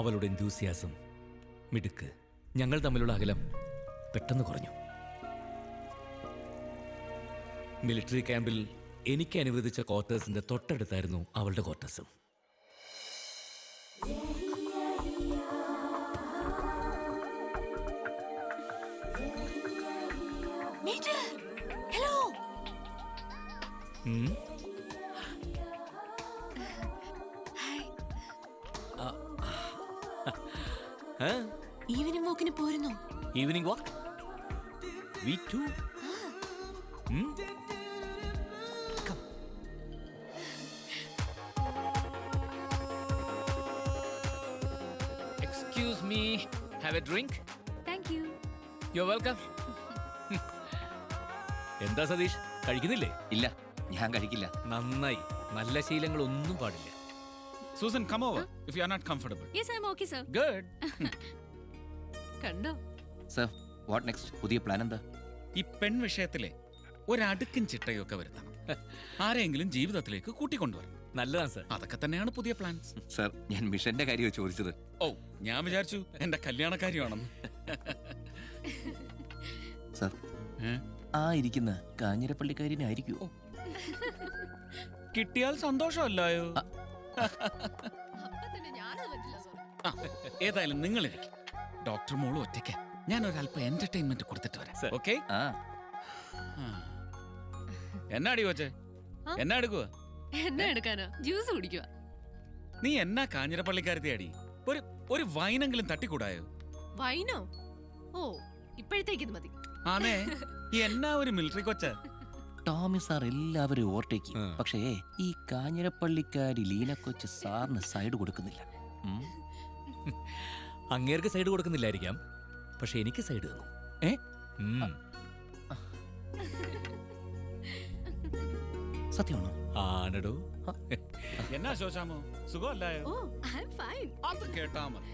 Speaker 2: അവളുടെ എന്തൂസിയാസം, മിടുക്ക്, ഞങ്ങൾ തമ്മിലുള്ള അകലം പെട്ടെന്ന് കുറഞ്ഞു. മിലിറ്ററി ക്യാമ്പിൽ എനിക്ക് അനുവദിച്ച ക്വാർട്ടേഴ്സിന്റെ തൊട്ടടുത്തായിരുന്നു അവളുടെ ക്വാർട്ടേഴ്സും.
Speaker 12: ഹലോ. ഈവനിംഗ് വാക്കിന് പോരുന്നോ?
Speaker 2: Evening walk? We too. Excuse me, have a drink?
Speaker 1: Thank you.
Speaker 2: You're welcome. എന്താ സതീഷ്, കഴിക്കുന്നില്ലേ?
Speaker 11: ഇല്ല, ഞാൻ കഴിക്കില്ല.
Speaker 2: നന്നായി. നല്ല ശീലങ്ങളൊന്നും പാടില്ല.
Speaker 6: Susan, come over if you are not comfortable.
Speaker 12: Yes, I am okay, sir.
Speaker 6: Good.
Speaker 3: കണ്ടോ?
Speaker 11: Sir, what next? പുതിയ പ്ലാൻ എന്താ?
Speaker 6: ഈ പെൺ വിഷയത്തിലെ ഒരടുക്കും ചിട്ടയൊക്കെ വരുത്തണം. ആരെങ്കിലും ജീവിതത്തിലേക്ക് കൂട്ടിക്കൊണ്ടുവരണം.
Speaker 2: നല്ലതാണ് സർ.
Speaker 6: അതൊക്കെ തന്നെയാണ് പുതിയ പ്ലാൻസ്.
Speaker 11: സർ, ഞാൻ മിഷന്റെ കാര്യമാണ് ചോദിച്ചത്.
Speaker 6: ഓ, ഞാൻ വിചാരിച്ചു എന്റെ കല്യാണക്കാരിയാണെന്ന്.
Speaker 11: സർ, ആ ഇരിക്കുന്ന കാഞ്ഞിരപ്പള്ളിക്കാരിനായിരിക്കുമോ?
Speaker 6: കിട്ടിയാൽ സന്തോഷമല്ലായോ? ഏതായാലും നിങ്ങൾ ഇരിക്കും. ഡോക്ടർ മോള് ഒറ്റയ്ക്ക്, ഞാൻ ഒരല്പം എന്റർടൈൻമെന്റ് കൊടുത്തിട്ട് വരാം. ഓക്കെ? എന്നാടി കൊച്ചേ, എന്നാ എടുക്കുക?
Speaker 3: എന്നെ എടുക്കാനോ? ജ്യൂസ് കുടിക്കുക.
Speaker 6: നീ എന്നാ കാഞ്ഞിരപ്പള്ളിക്കാരത്തിയാടി? ഒരു വൈനെങ്കിലും തട്ടിക്കൂടായോ?
Speaker 3: വൈനോ? ഓ, ഇപ്പോഴത്തേക്ക് ഇത് മതി.
Speaker 6: ആണേ, എന്നാ ഒരു മിലിറ്ററി കൊച്ച.
Speaker 11: ടോമി സാർ എല്ലാവരും ഓവർടേക്ക്, പക്ഷേ ഈ കാഞ്ഞിരപ്പള്ളിക്കാരി ലീന കൊച്ച് സാറിന് സൈഡ് കൊടുക്കുന്നില്ല.
Speaker 2: അങ്ങേർക്ക് സൈഡ് കൊടുക്കുന്നില്ലായിരിക്കാം, പക്ഷെ എനിക്ക് സൈഡ് തന്നു.
Speaker 11: സത്യമാണോ?
Speaker 2: ആണടോ.
Speaker 6: എന്നാ ശോശാമോ, സുഖമല്ലായോ?
Speaker 3: ഓ, ഐ ആം ഫൈൻ.
Speaker 6: അത് കേട്ടാ മതി.